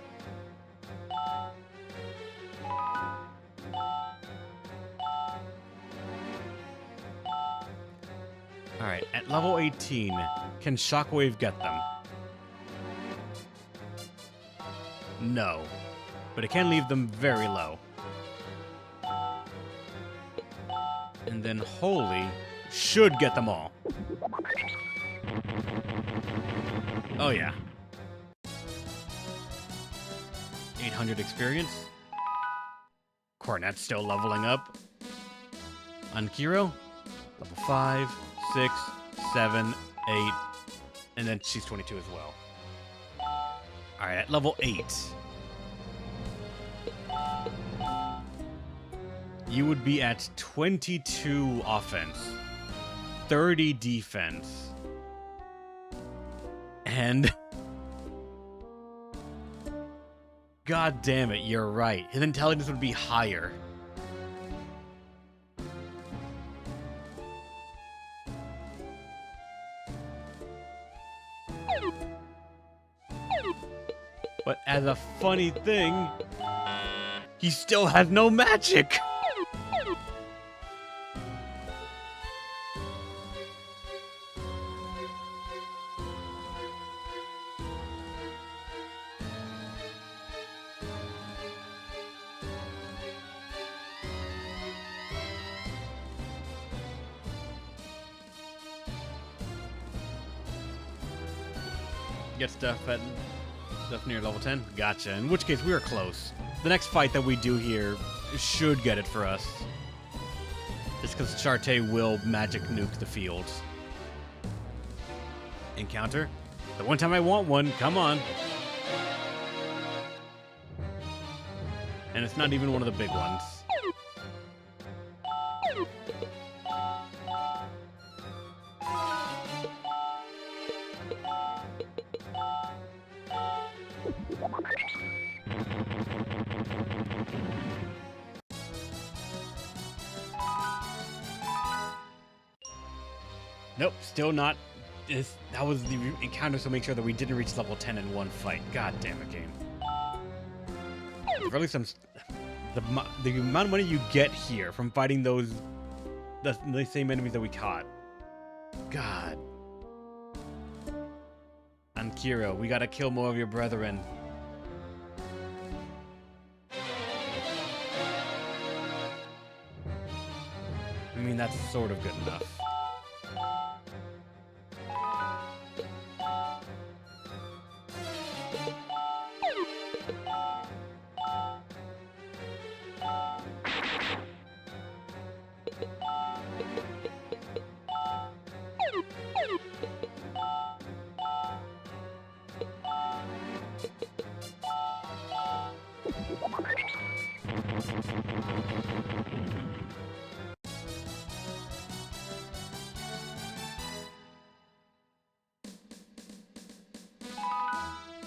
Alright, at level 18, can Shockwave get them? No, but it can leave them very low. And then Holy should get them all. Oh yeah. 800 experience. Cornet's still leveling up. Ankiro, level 5, 6, 7, 8, and then she's 22 as well. Alright, at level 8. You would be at 22 offense, 30 defense, and... God damn it, you're right. His intelligence would be higher. But as a funny thing, He still has no magic! Get stuff near level 10? Gotcha. In which case, we are close. The next fight that we do here should get it for us. Just because Shartae will magic nuke the field. Encounter? The one time I want one, come on. And it's not even one of the big ones. Nope, still not. That was the encounter, so make sure that we didn't reach level 10 in one fight. God damn it, game. Or at least the amount of money you get here from fighting the same enemies that we caught. God. And Kira, we gotta kill more of your brethren. I mean, that's sort of good enough.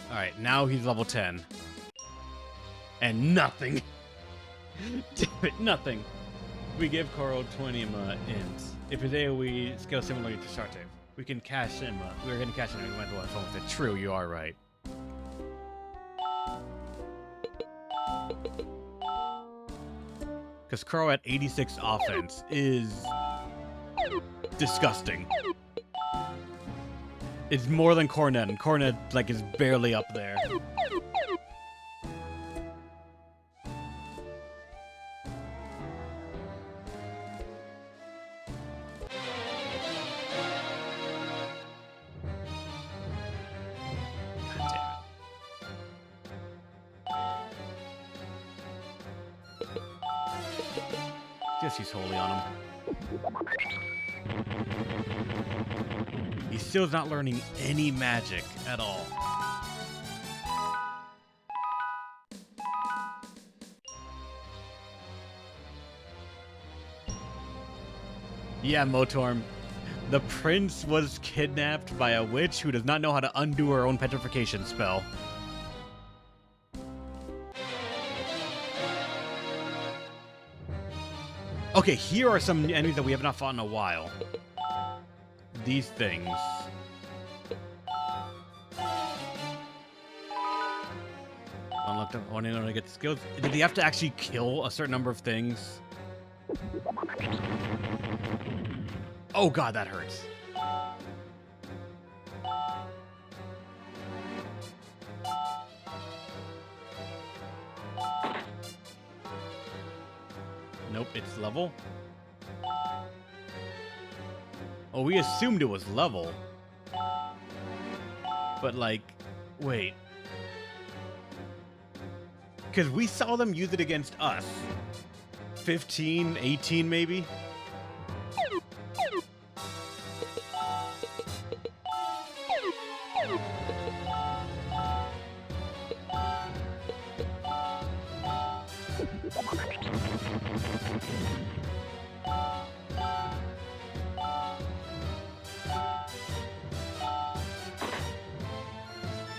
Alright, now he's level 10. And nothing. Damn it, nothing. We give Coral 20 int. If his AoE scales similarly to Shartae, we can cash in. We're going to cash in and went to phone with it. True, you are right. Because Crow at 86 offense is disgusting. It's more than Cornet, and Cornet, like, is barely up there. God damn it. Guess he's holy on him. He still is not learning any magic at all. Yeah, Motorm. The prince was kidnapped by a witch who does not know how to undo her own petrification spell. Okay, here are some enemies that we have not fought in a while. These things. Unlocked up. I want to get the skills. Did he have to actually kill a certain number of things? Oh god, that hurts. Nope, it's level. Oh, we assumed it was level. But, like, wait. Because we saw them use it against us. 15, 18 maybe?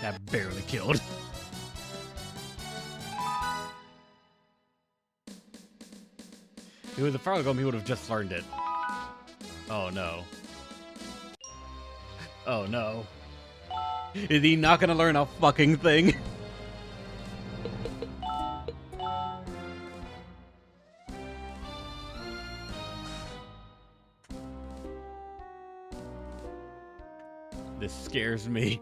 That barely killed. If it was a Fire Golem, he would have just learned it. Oh no. Oh no. Is he not gonna learn a fucking thing? scares me.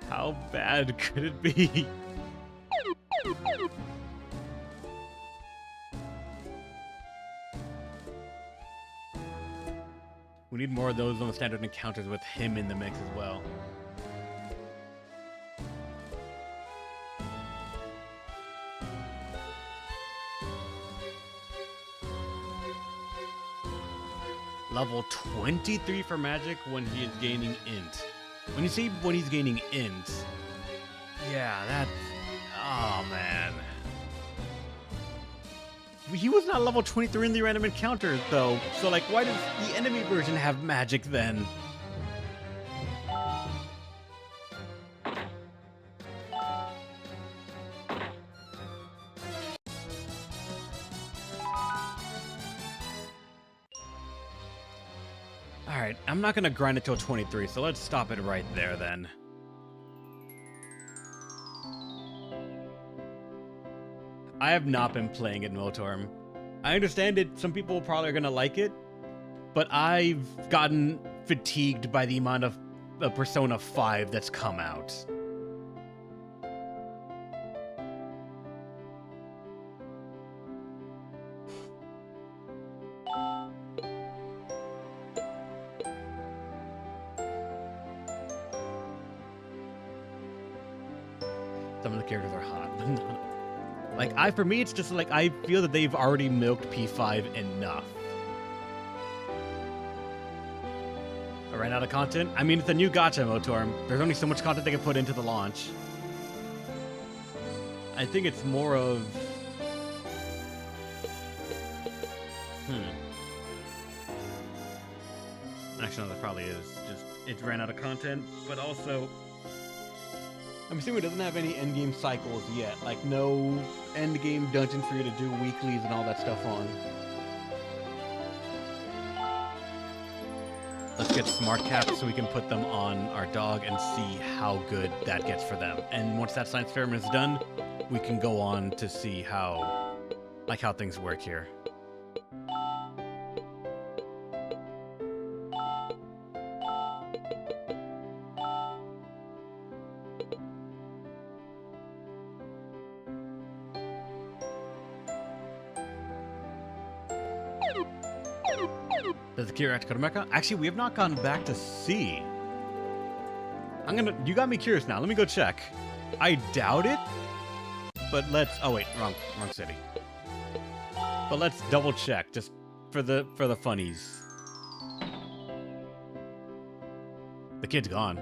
How bad could it be? We need more of those on the standard encounters with him in the mix as well. Level 23 for magic when he is gaining int. When you see when he's gaining int, yeah, that's... Oh, man. He was not level 23 in the random encounters, though. So, like, why does the enemy version have magic, then? Alright, I'm not gonna grind it till 23, so let's stop it right there, then. I have not been playing it, Motorm. I understand it, some people probably are gonna like it, but I've gotten fatigued by the amount of Persona 5 that's come out. Some of the characters are hot, but not... Like, for me, it's just like, I feel that they've already milked P5 enough. I ran out of content? I mean, it's a new gacha, Motorm. There's only so much content they can put into the launch. I think it's more of... Actually, no, that probably is. Just, it ran out of content, but also... I'm assuming it doesn't have any endgame cycles yet. Like, no endgame dungeon for you to do weeklies and all that stuff on. Let's get smart caps so we can put them on our dog and see how good that gets for them. And once that science experiment is done, we can go on to see how things work here. Does the Kira act Mecha? Actually, we have not gone back to see. You got me curious now. Let me go check. I doubt it, but let's... Oh wait, wrong city. But let's double check just for the funnies. The kid's gone.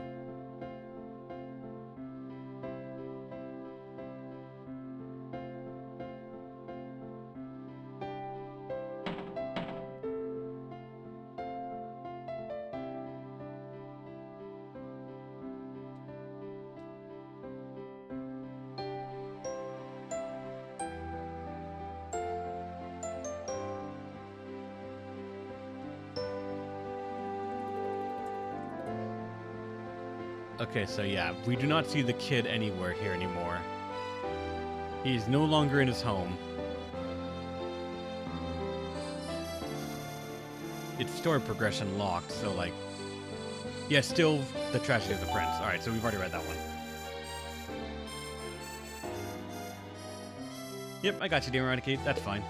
Okay, so yeah, we do not see the kid anywhere here anymore. He's no longer in his home. It's story progression locked, so like... Yeah, still the tragedy of the prince. Alright, so we've already read that one. Yep, I got you, Dear Eradicate. That's fine.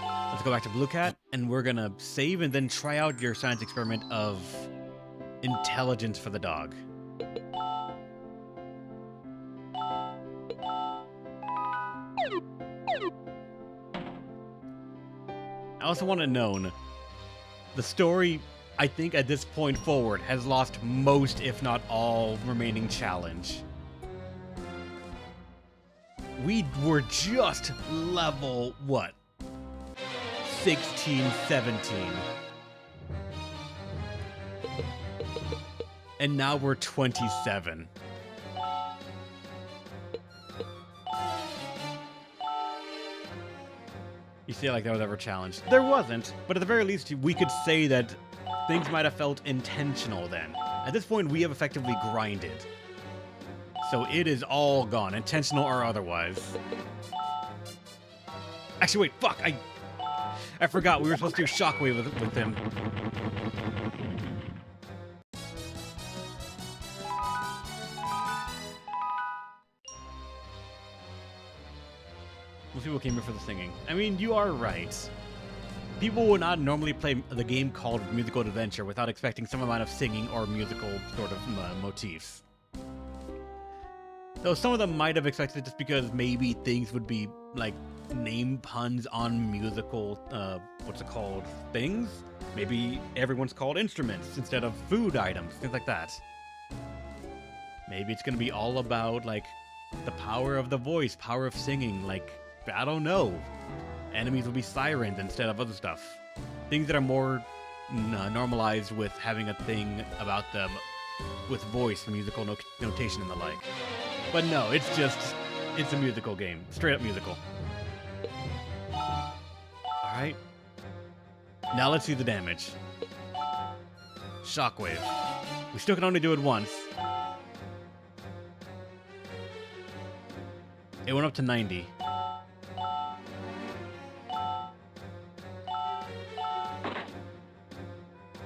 Let's go back to Blue Cat, and we're gonna save and then try out your science experiment of... intelligence for the dog. I also want to know, the story, I think at this point forward, has lost most, if not all, remaining challenge. We were just level, what? 16, 17. And now we're 27. You say like that was ever challenged. There wasn't, but at the very least, we could say that things might have felt intentional then. At this point, we have effectively grinded. So it is all gone, intentional or otherwise. Actually, wait, fuck, I forgot we were supposed to do Shockwave with him. Most people came here for the singing. I mean, you are right. People would not normally play the game called Musical Adventure without expecting some amount of singing or musical sort of motifs. Though some of them might have expected it just because maybe things would be like name puns on musical, what's it called, things? Maybe everyone's called instruments instead of food items, things like that. Maybe it's gonna be all about like the power of the voice, power of singing, like, I don't know. Enemies will be sirens instead of other stuff. Things that are more normalized with having a thing about them with voice, musical notation and the like. But no, it's a musical game. Straight up musical. Alright. Now let's see the damage. Shockwave. We still can only do it once. It went up to 90.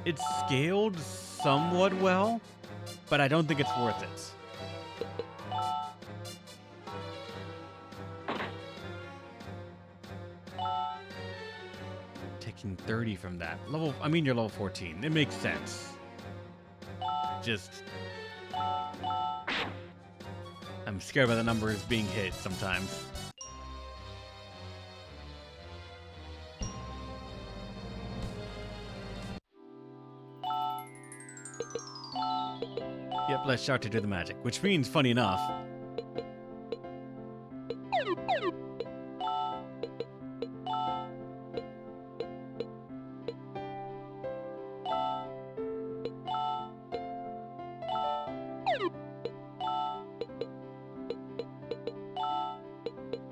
It's scaled somewhat well, but I don't think it's worth it. Taking 30 from that. I mean, you're level 14. It makes sense. Just... I'm scared by the numbers being hit sometimes. Yep, let's start to do the magic, which means, funny enough,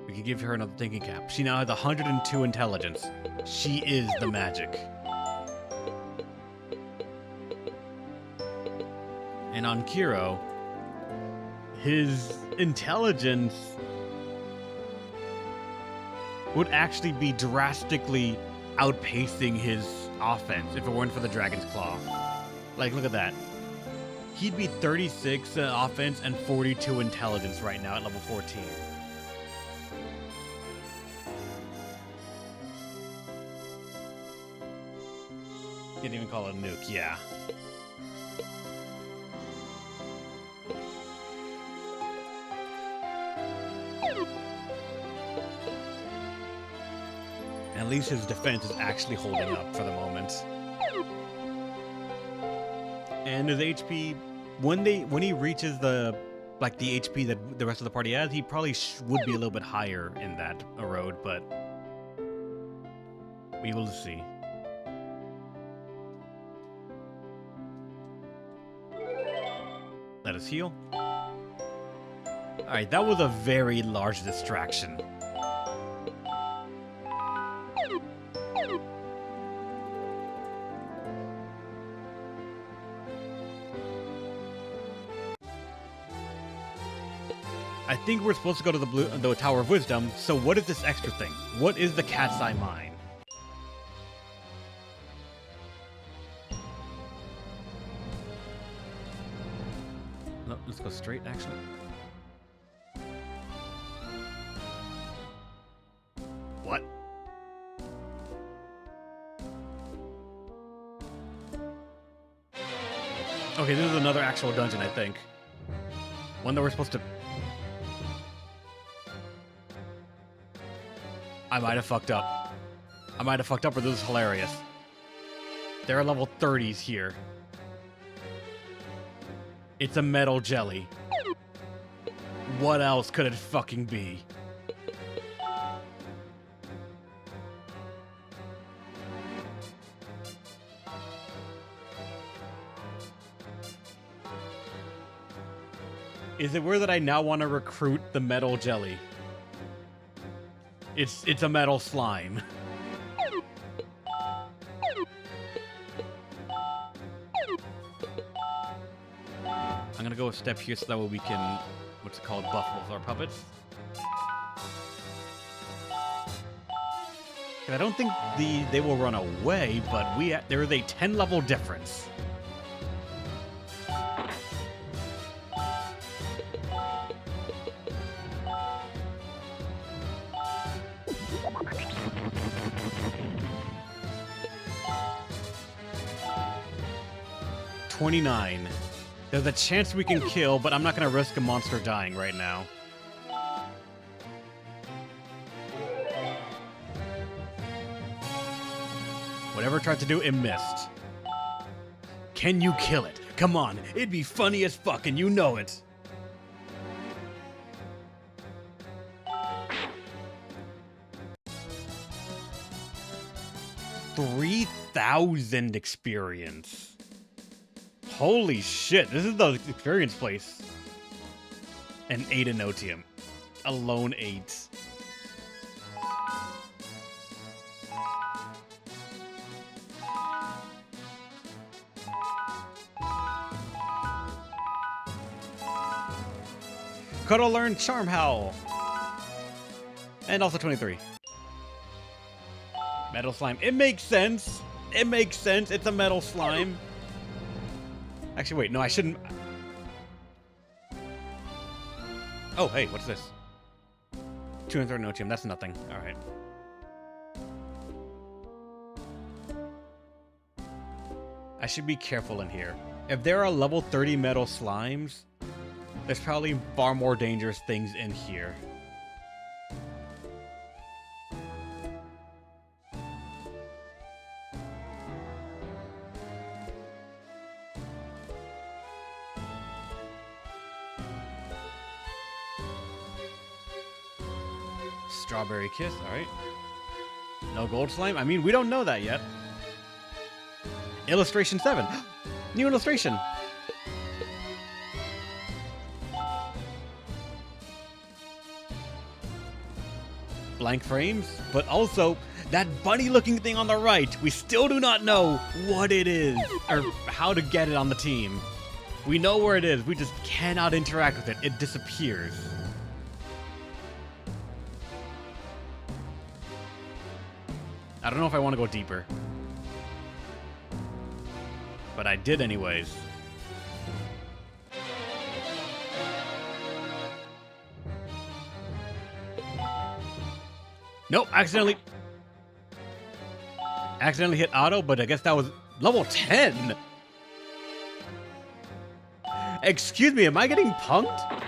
we could give her another thinking cap. She now has 102 intelligence. She is the magic. And on Kiro, his intelligence would actually be drastically outpacing his offense if it weren't for the Dragon's Claw. Like, look at that. He'd be 36 offense and 42 intelligence right now at level 14. Can't even call it a nuke, yeah. At least his defense is actually holding up for the moment. And his HP, when he reaches the HP that the rest of the party has, he probably would be a little bit higher in that road, but we will see. Let us heal. Alright, that was a very large distraction. I think we're supposed to go to the Tower of Wisdom, so what is this extra thing? What is the Cat's Eye Mine? No, let's go straight, actually. What? Okay, this is another actual dungeon, I think. One that we're supposed to... I might have fucked up. I might have fucked up, or this is hilarious. There are level 30s here. It's a metal jelly. What else could it fucking be? Is it weird that I now want to recruit the metal jelly? It's a metal slime. I'm gonna go a step here so that way we can, what's it called, buff both our puppets. I don't think they will run away, but there is a 10 level difference. $29. There's a chance we can kill, but I'm not gonna risk a monster dying right now. Whatever it tried to do, it missed. Can you kill it? Come on, it'd be funny as fuck and you know it. $3,000 experience. Holy shit, this is the experience place. And 8 Enotium. Alone 8. Could learn Charm Howl. And also 23. Metal Slime. It makes sense. It makes sense. It's a metal slime. Actually, wait. No, I shouldn't. Oh, hey, what's this? 230 Notium. That's nothing. All right. I should be careful in here. If there are level 30 metal slimes, there's probably far more dangerous things in here. Strawberry Kiss, alright. No gold slime? I mean, we don't know that yet. Illustration 7. New illustration. Blank frames, but also that bunny looking thing on the right. We still do not know what it is or how to get it on the team. We know where it is, we just cannot interact with it. It disappears. I don't know if I want to go deeper, but I did anyways. Nope, accidentally hit auto, but I guess that was level 10. Excuse me, am I getting punked?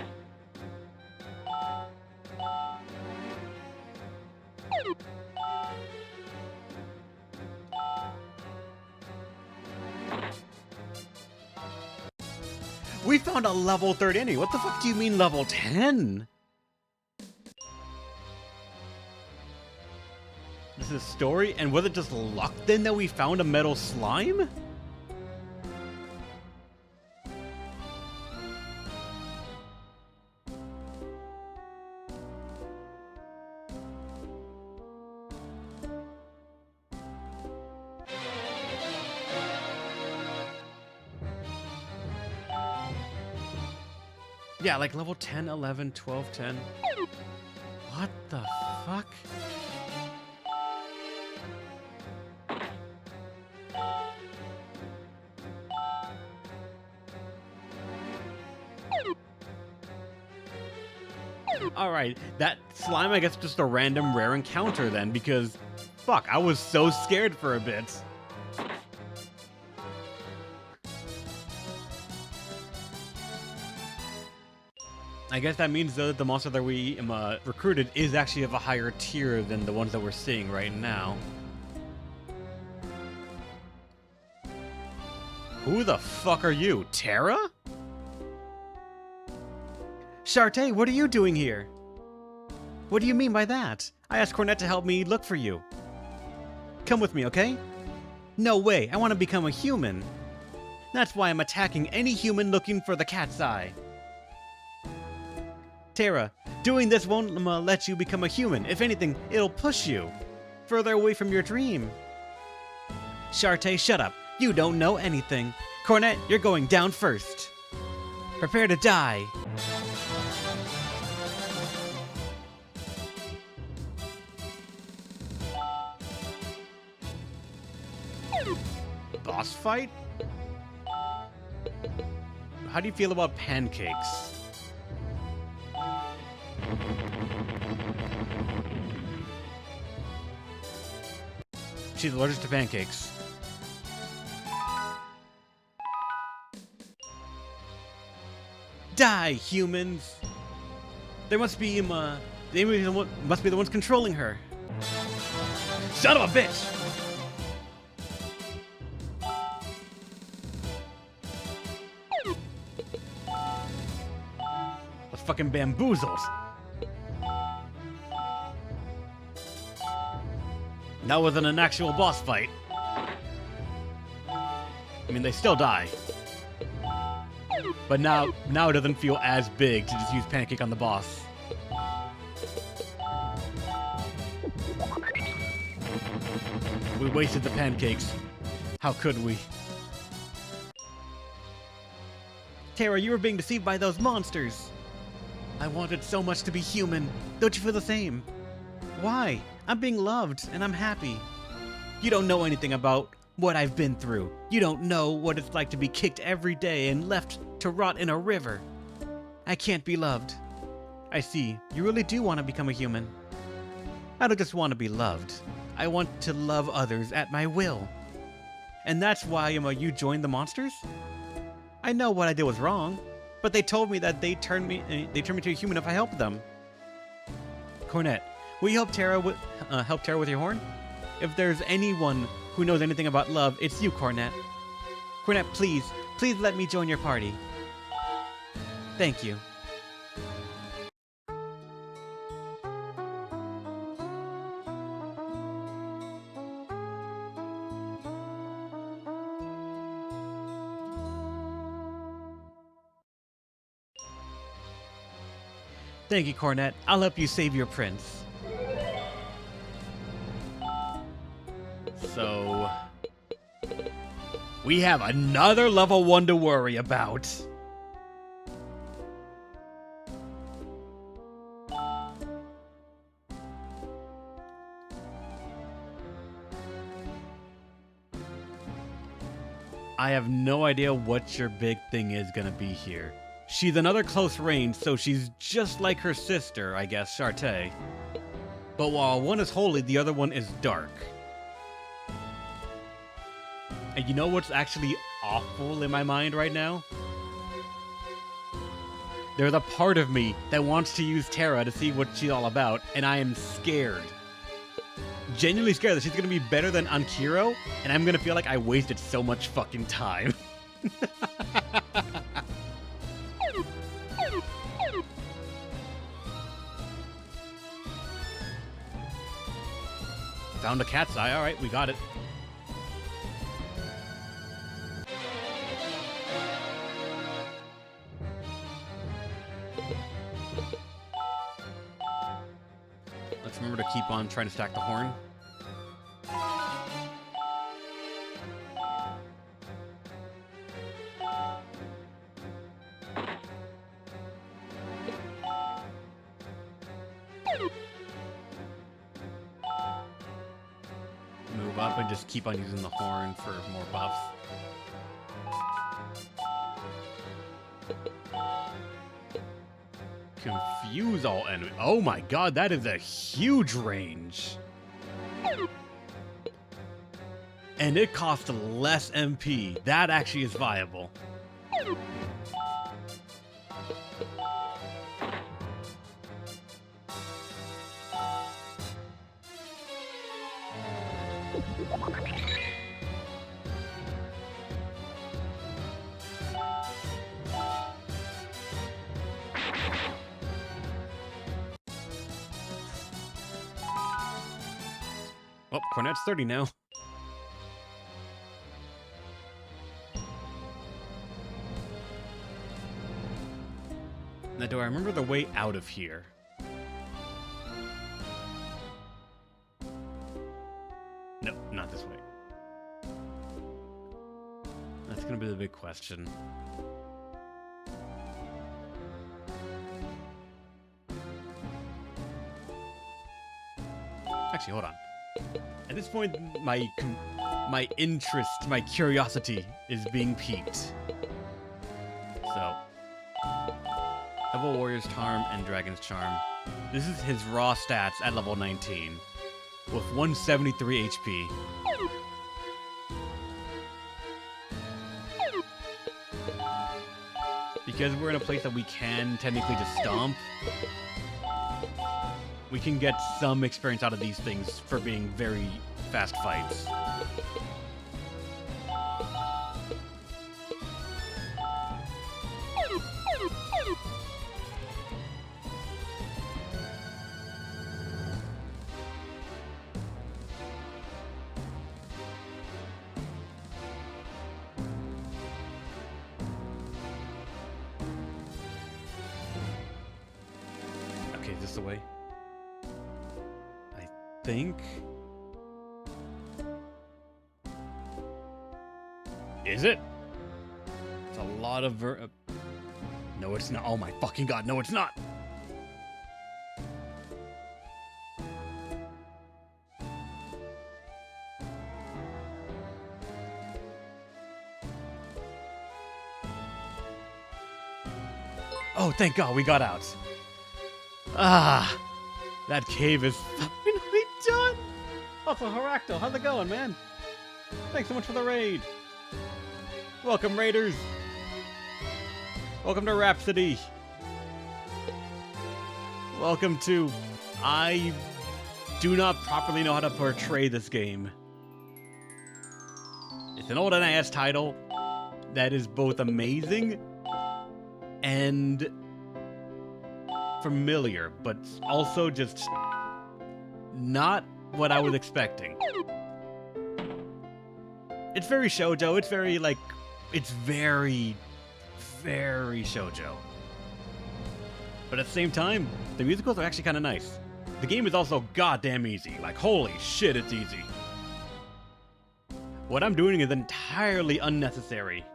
We found a level 30 anyway. What the fuck do you mean level 10? This is a story, and was it just luck then that we found a metal slime? Yeah, like level 10, 11, 12, 10. What the fuck? Alright, that slime I guess just a random rare encounter then, because fuck, I was so scared for a bit. I guess that means though that the monster that we recruited is actually of a higher tier than the ones that we're seeing right now. Who the fuck are you, Terra? Shartae, what are you doing here? What do you mean by that? I asked Cornet to help me look for you. Come with me, okay? No way, I want to become a human. That's why I'm attacking any human looking for the cat's eye. Terra, doing this won't let you become a human. If anything, it'll push you further away from your dream. Shartae, shut up. You don't know anything. Cornet, you're going down first. Prepare to die. fight? How do you feel about pancakes? She's allergic to pancakes. Die, humans! They must be must be the ones controlling her. Son of a bitch! Was fucking bamboozled. That wasn't an actual boss fight. I mean, they still die. But now it doesn't feel as big to just use Pancake on the boss. We wasted the pancakes. How could we? Terra, you were being deceived by those monsters. I wanted so much to be human. Don't you feel the same? Why? I'm being loved, and I'm happy. You don't know anything about what I've been through. You don't know what it's like to be kicked every day and left to rot in a river. I can't be loved. I see. You really do want to become a human. I don't just want to be loved. I want to love others at my will. And that's why you joined the monsters? I know what I did was wrong, but they told me that they turned me to a human if I helped them. Cornet, will you help Terra with your horn? If there's anyone who knows anything about love, it's you, Cornet. Cornet, please let me join your party. Thank you. Thank you, Cornet. I'll help you save your prince. So, we have another level 1 to worry about. I have no idea what your big thing is gonna be here. She's another close range, so she's just like her sister, I guess, Shartae. But while one is holy, the other one is dark. And you know what's actually awful in my mind right now? There's a part of me that wants to use Terra to see what she's all about, and I am scared. Genuinely scared that she's gonna be better than Ankiro, and I'm gonna feel like I wasted so much fucking time. Found a cat's eye. Alright, we got it. Let's remember to keep on trying to stack the horn. Move up and just keep on using the horn for more buffs. Confuse all enemies. Oh my god, that is a huge range. And it costs less MP. That actually is viable. Oh, Cornet's 30 now. Now, do I remember the way out of here? No, not this way. That's gonna be the big question. Actually, hold on. At this point, my my interest, my curiosity is being piqued. So, Evil Warrior's Charm and Dragon's Charm. This is his raw stats at level 19 with 173 HP. Because we're in a place that we can technically just stomp, we can get some experience out of these things for being very fast fights. Okay, is this the way? I think. Is it? It's a lot of no, it's not. Oh my fucking god, no, it's not! Oh, thank god, we got out. Ah, that cave is finally done! Also, Haracto, how's it going, man? Thanks so much for the raid! Welcome, raiders! Welcome to Rhapsody! Welcome to... I do not properly know how to portray this game. It's an old NIS title that is both amazing and familiar, but also just not what I was expecting. It's very shoujo, it's very like, it's very, very shoujo. But at the same time, the musicals are actually kind of nice. The game is also goddamn easy, like holy shit it's easy. What I'm doing is entirely unnecessary.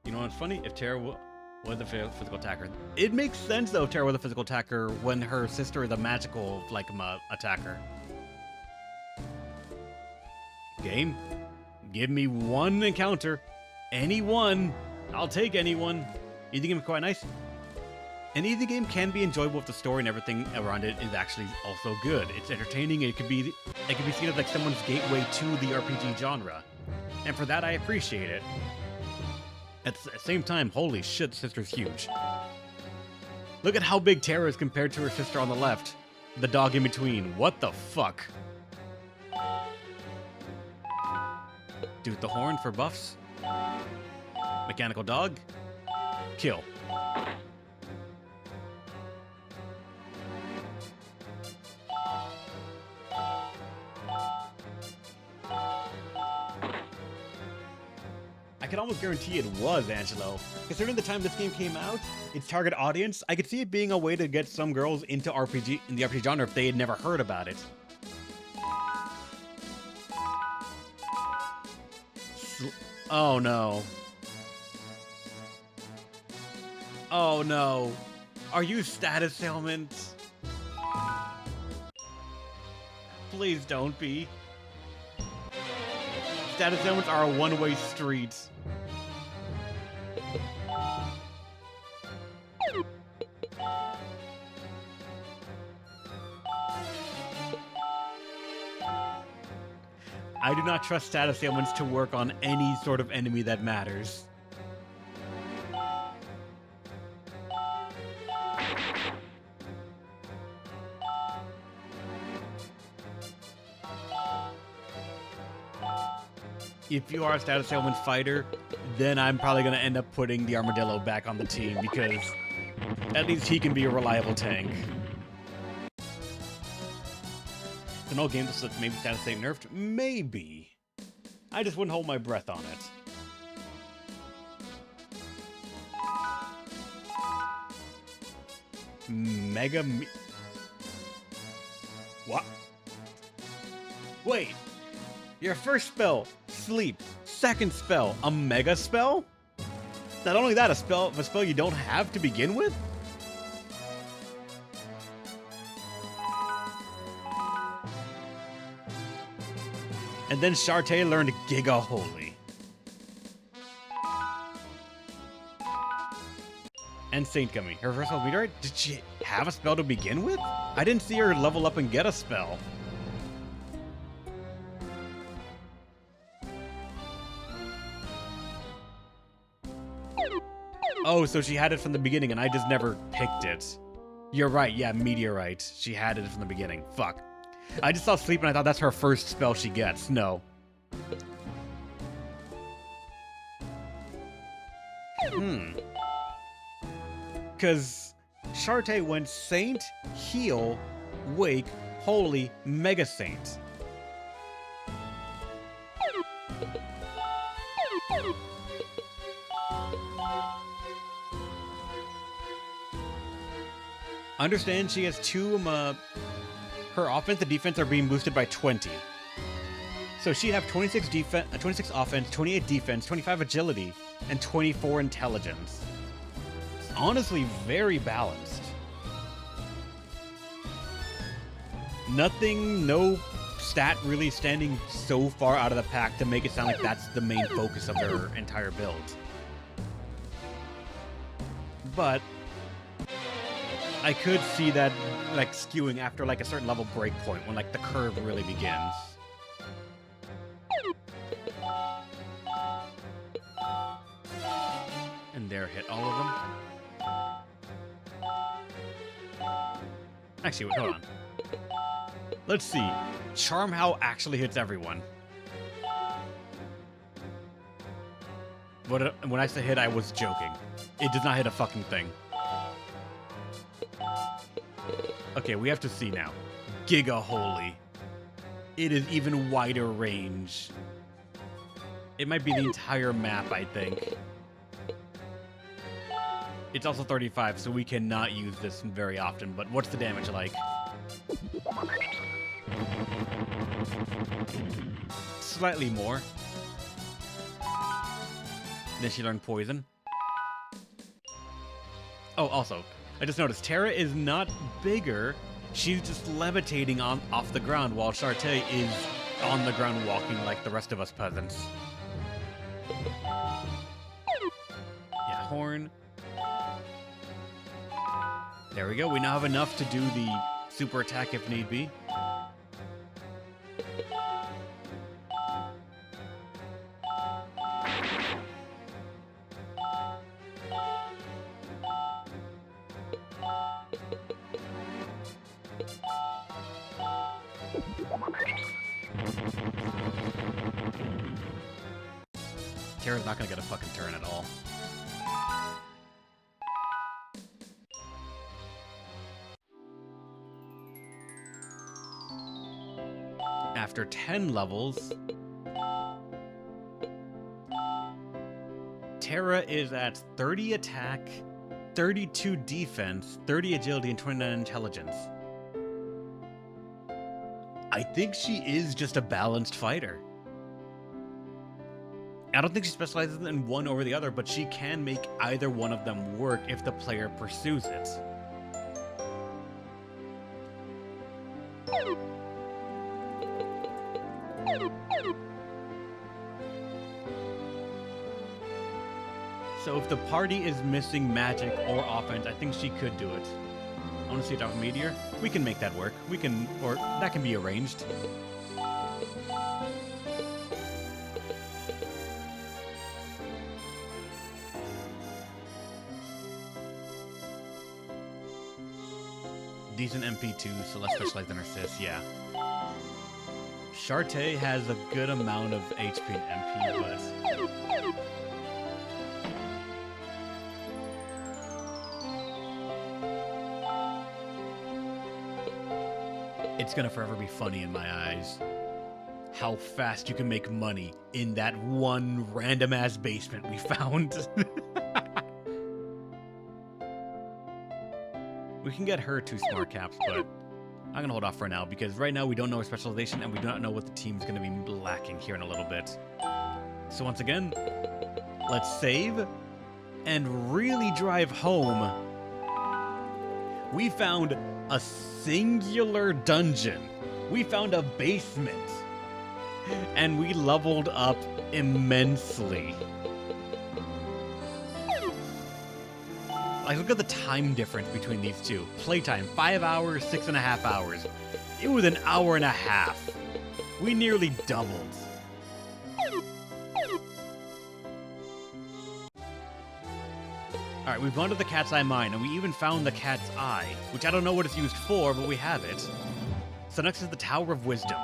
You know what's funny? If Terra was a physical attacker. It makes sense though if Terra was a physical attacker when her sister is a magical like attacker. Game, give me one encounter. Any one. I'll take anyone. Easy game is quite nice. An easy game can be enjoyable if the story and everything around it is actually also good. It's entertaining. It could be seen as like someone's gateway to the RPG genre. And for that I appreciate it. At the same time, holy shit, sister's huge. Look at how big Terra is compared to her sister on the left. The dog in between. What the fuck? Dude the horn for buffs. Mechanical dog. Kill. I can almost guarantee it was Angelo. Considering the time this game came out, its target audience, I could see it being a way to get some girls into the RPG genre if they had never heard about it. Oh no. Oh no. Are you status ailments? Please don't be. Status ailments are a one-way street. I do not trust status ailments to work on any sort of enemy that matters. If you are a status ailment fighter, then I'm probably going to end up putting the Armadillo back on the team because at least he can be a reliable tank. It's an old game that maybe status ain't nerfed. Maybe. I just wouldn't hold my breath on it. What? Wait. Your first spell, sleep. Second spell, a mega spell? Not only that, a spell you don't have to begin with? And then Shartae learned Giga Holy. And Saint Gummy. Her first level meteorite? Did she have a spell to begin with? I didn't see her level up and get a spell. Oh, so she had it from the beginning and I just never picked it. You're right, yeah, meteorite. She had it from the beginning. Fuck. I just saw sleep and I thought that's her first spell she gets. No. Because Shartae went Saint, Heal, Wake, Holy, Mega Saint. Understand she has two, her offense and defense are being boosted by 20. So she'd have 26 offense, 28 defense, 25 agility, and 24 intelligence. It's honestly very balanced. No stat really standing so far out of the pack to make it sound like that's the main focus of their entire build. But I could see that like skewing after like a certain level breakpoint when like the curve really begins. And there, hit all of them. Actually, wait, hold on. Let's see. Charm How actually hits everyone. When I say hit, I was joking. It does not hit a fucking thing. Okay, we have to see now. Giga Holy. It is even wider range. It might be the entire map, I think. It's also 35, so we cannot use this very often, but what's the damage like? Slightly more. Then she learned Poison. Oh, also, I just noticed Terra is not bigger. She's just levitating off the ground while Shartae is on the ground walking like the rest of us peasants. Yeah, Horn. There we go. We now have enough to do the super attack if need be. Terra's not gonna get a fucking turn at all. After 10 levels, Terra is at 30 attack, 32 defense, 30 agility, and 29 intelligence. I think she is just a balanced fighter. I don't think she specializes in one over the other, but she can make either one of them work if the player pursues it. So if the party is missing magic or offense, I think she could do it. I want to see it off Meteor. We can make that work. We can, or that can be arranged. Decent MP2, so less specialized than her sis, yeah. Shartae has a good amount of HP and MP, but it's gonna forever be funny in my eyes how fast you can make money in that one random-ass basement we found. We can get her 2 smart caps, but I'm gonna hold off for now because right now we don't know her specialization and we do not know what the team's gonna be lacking here in a little bit. So once again, let's save and really drive home. We found a singular dungeon. We found a basement. and we leveled up immensely. Like, look at the time difference between these two. Playtime, 5 hours, 6.5 hours. It was an hour and a half. We nearly doubled. Alright, we've gone to the Cat's Eye Mine, and we even found the Cat's Eye, which I don't know what it's used for, but we have it. So next is the Tower of Wisdom.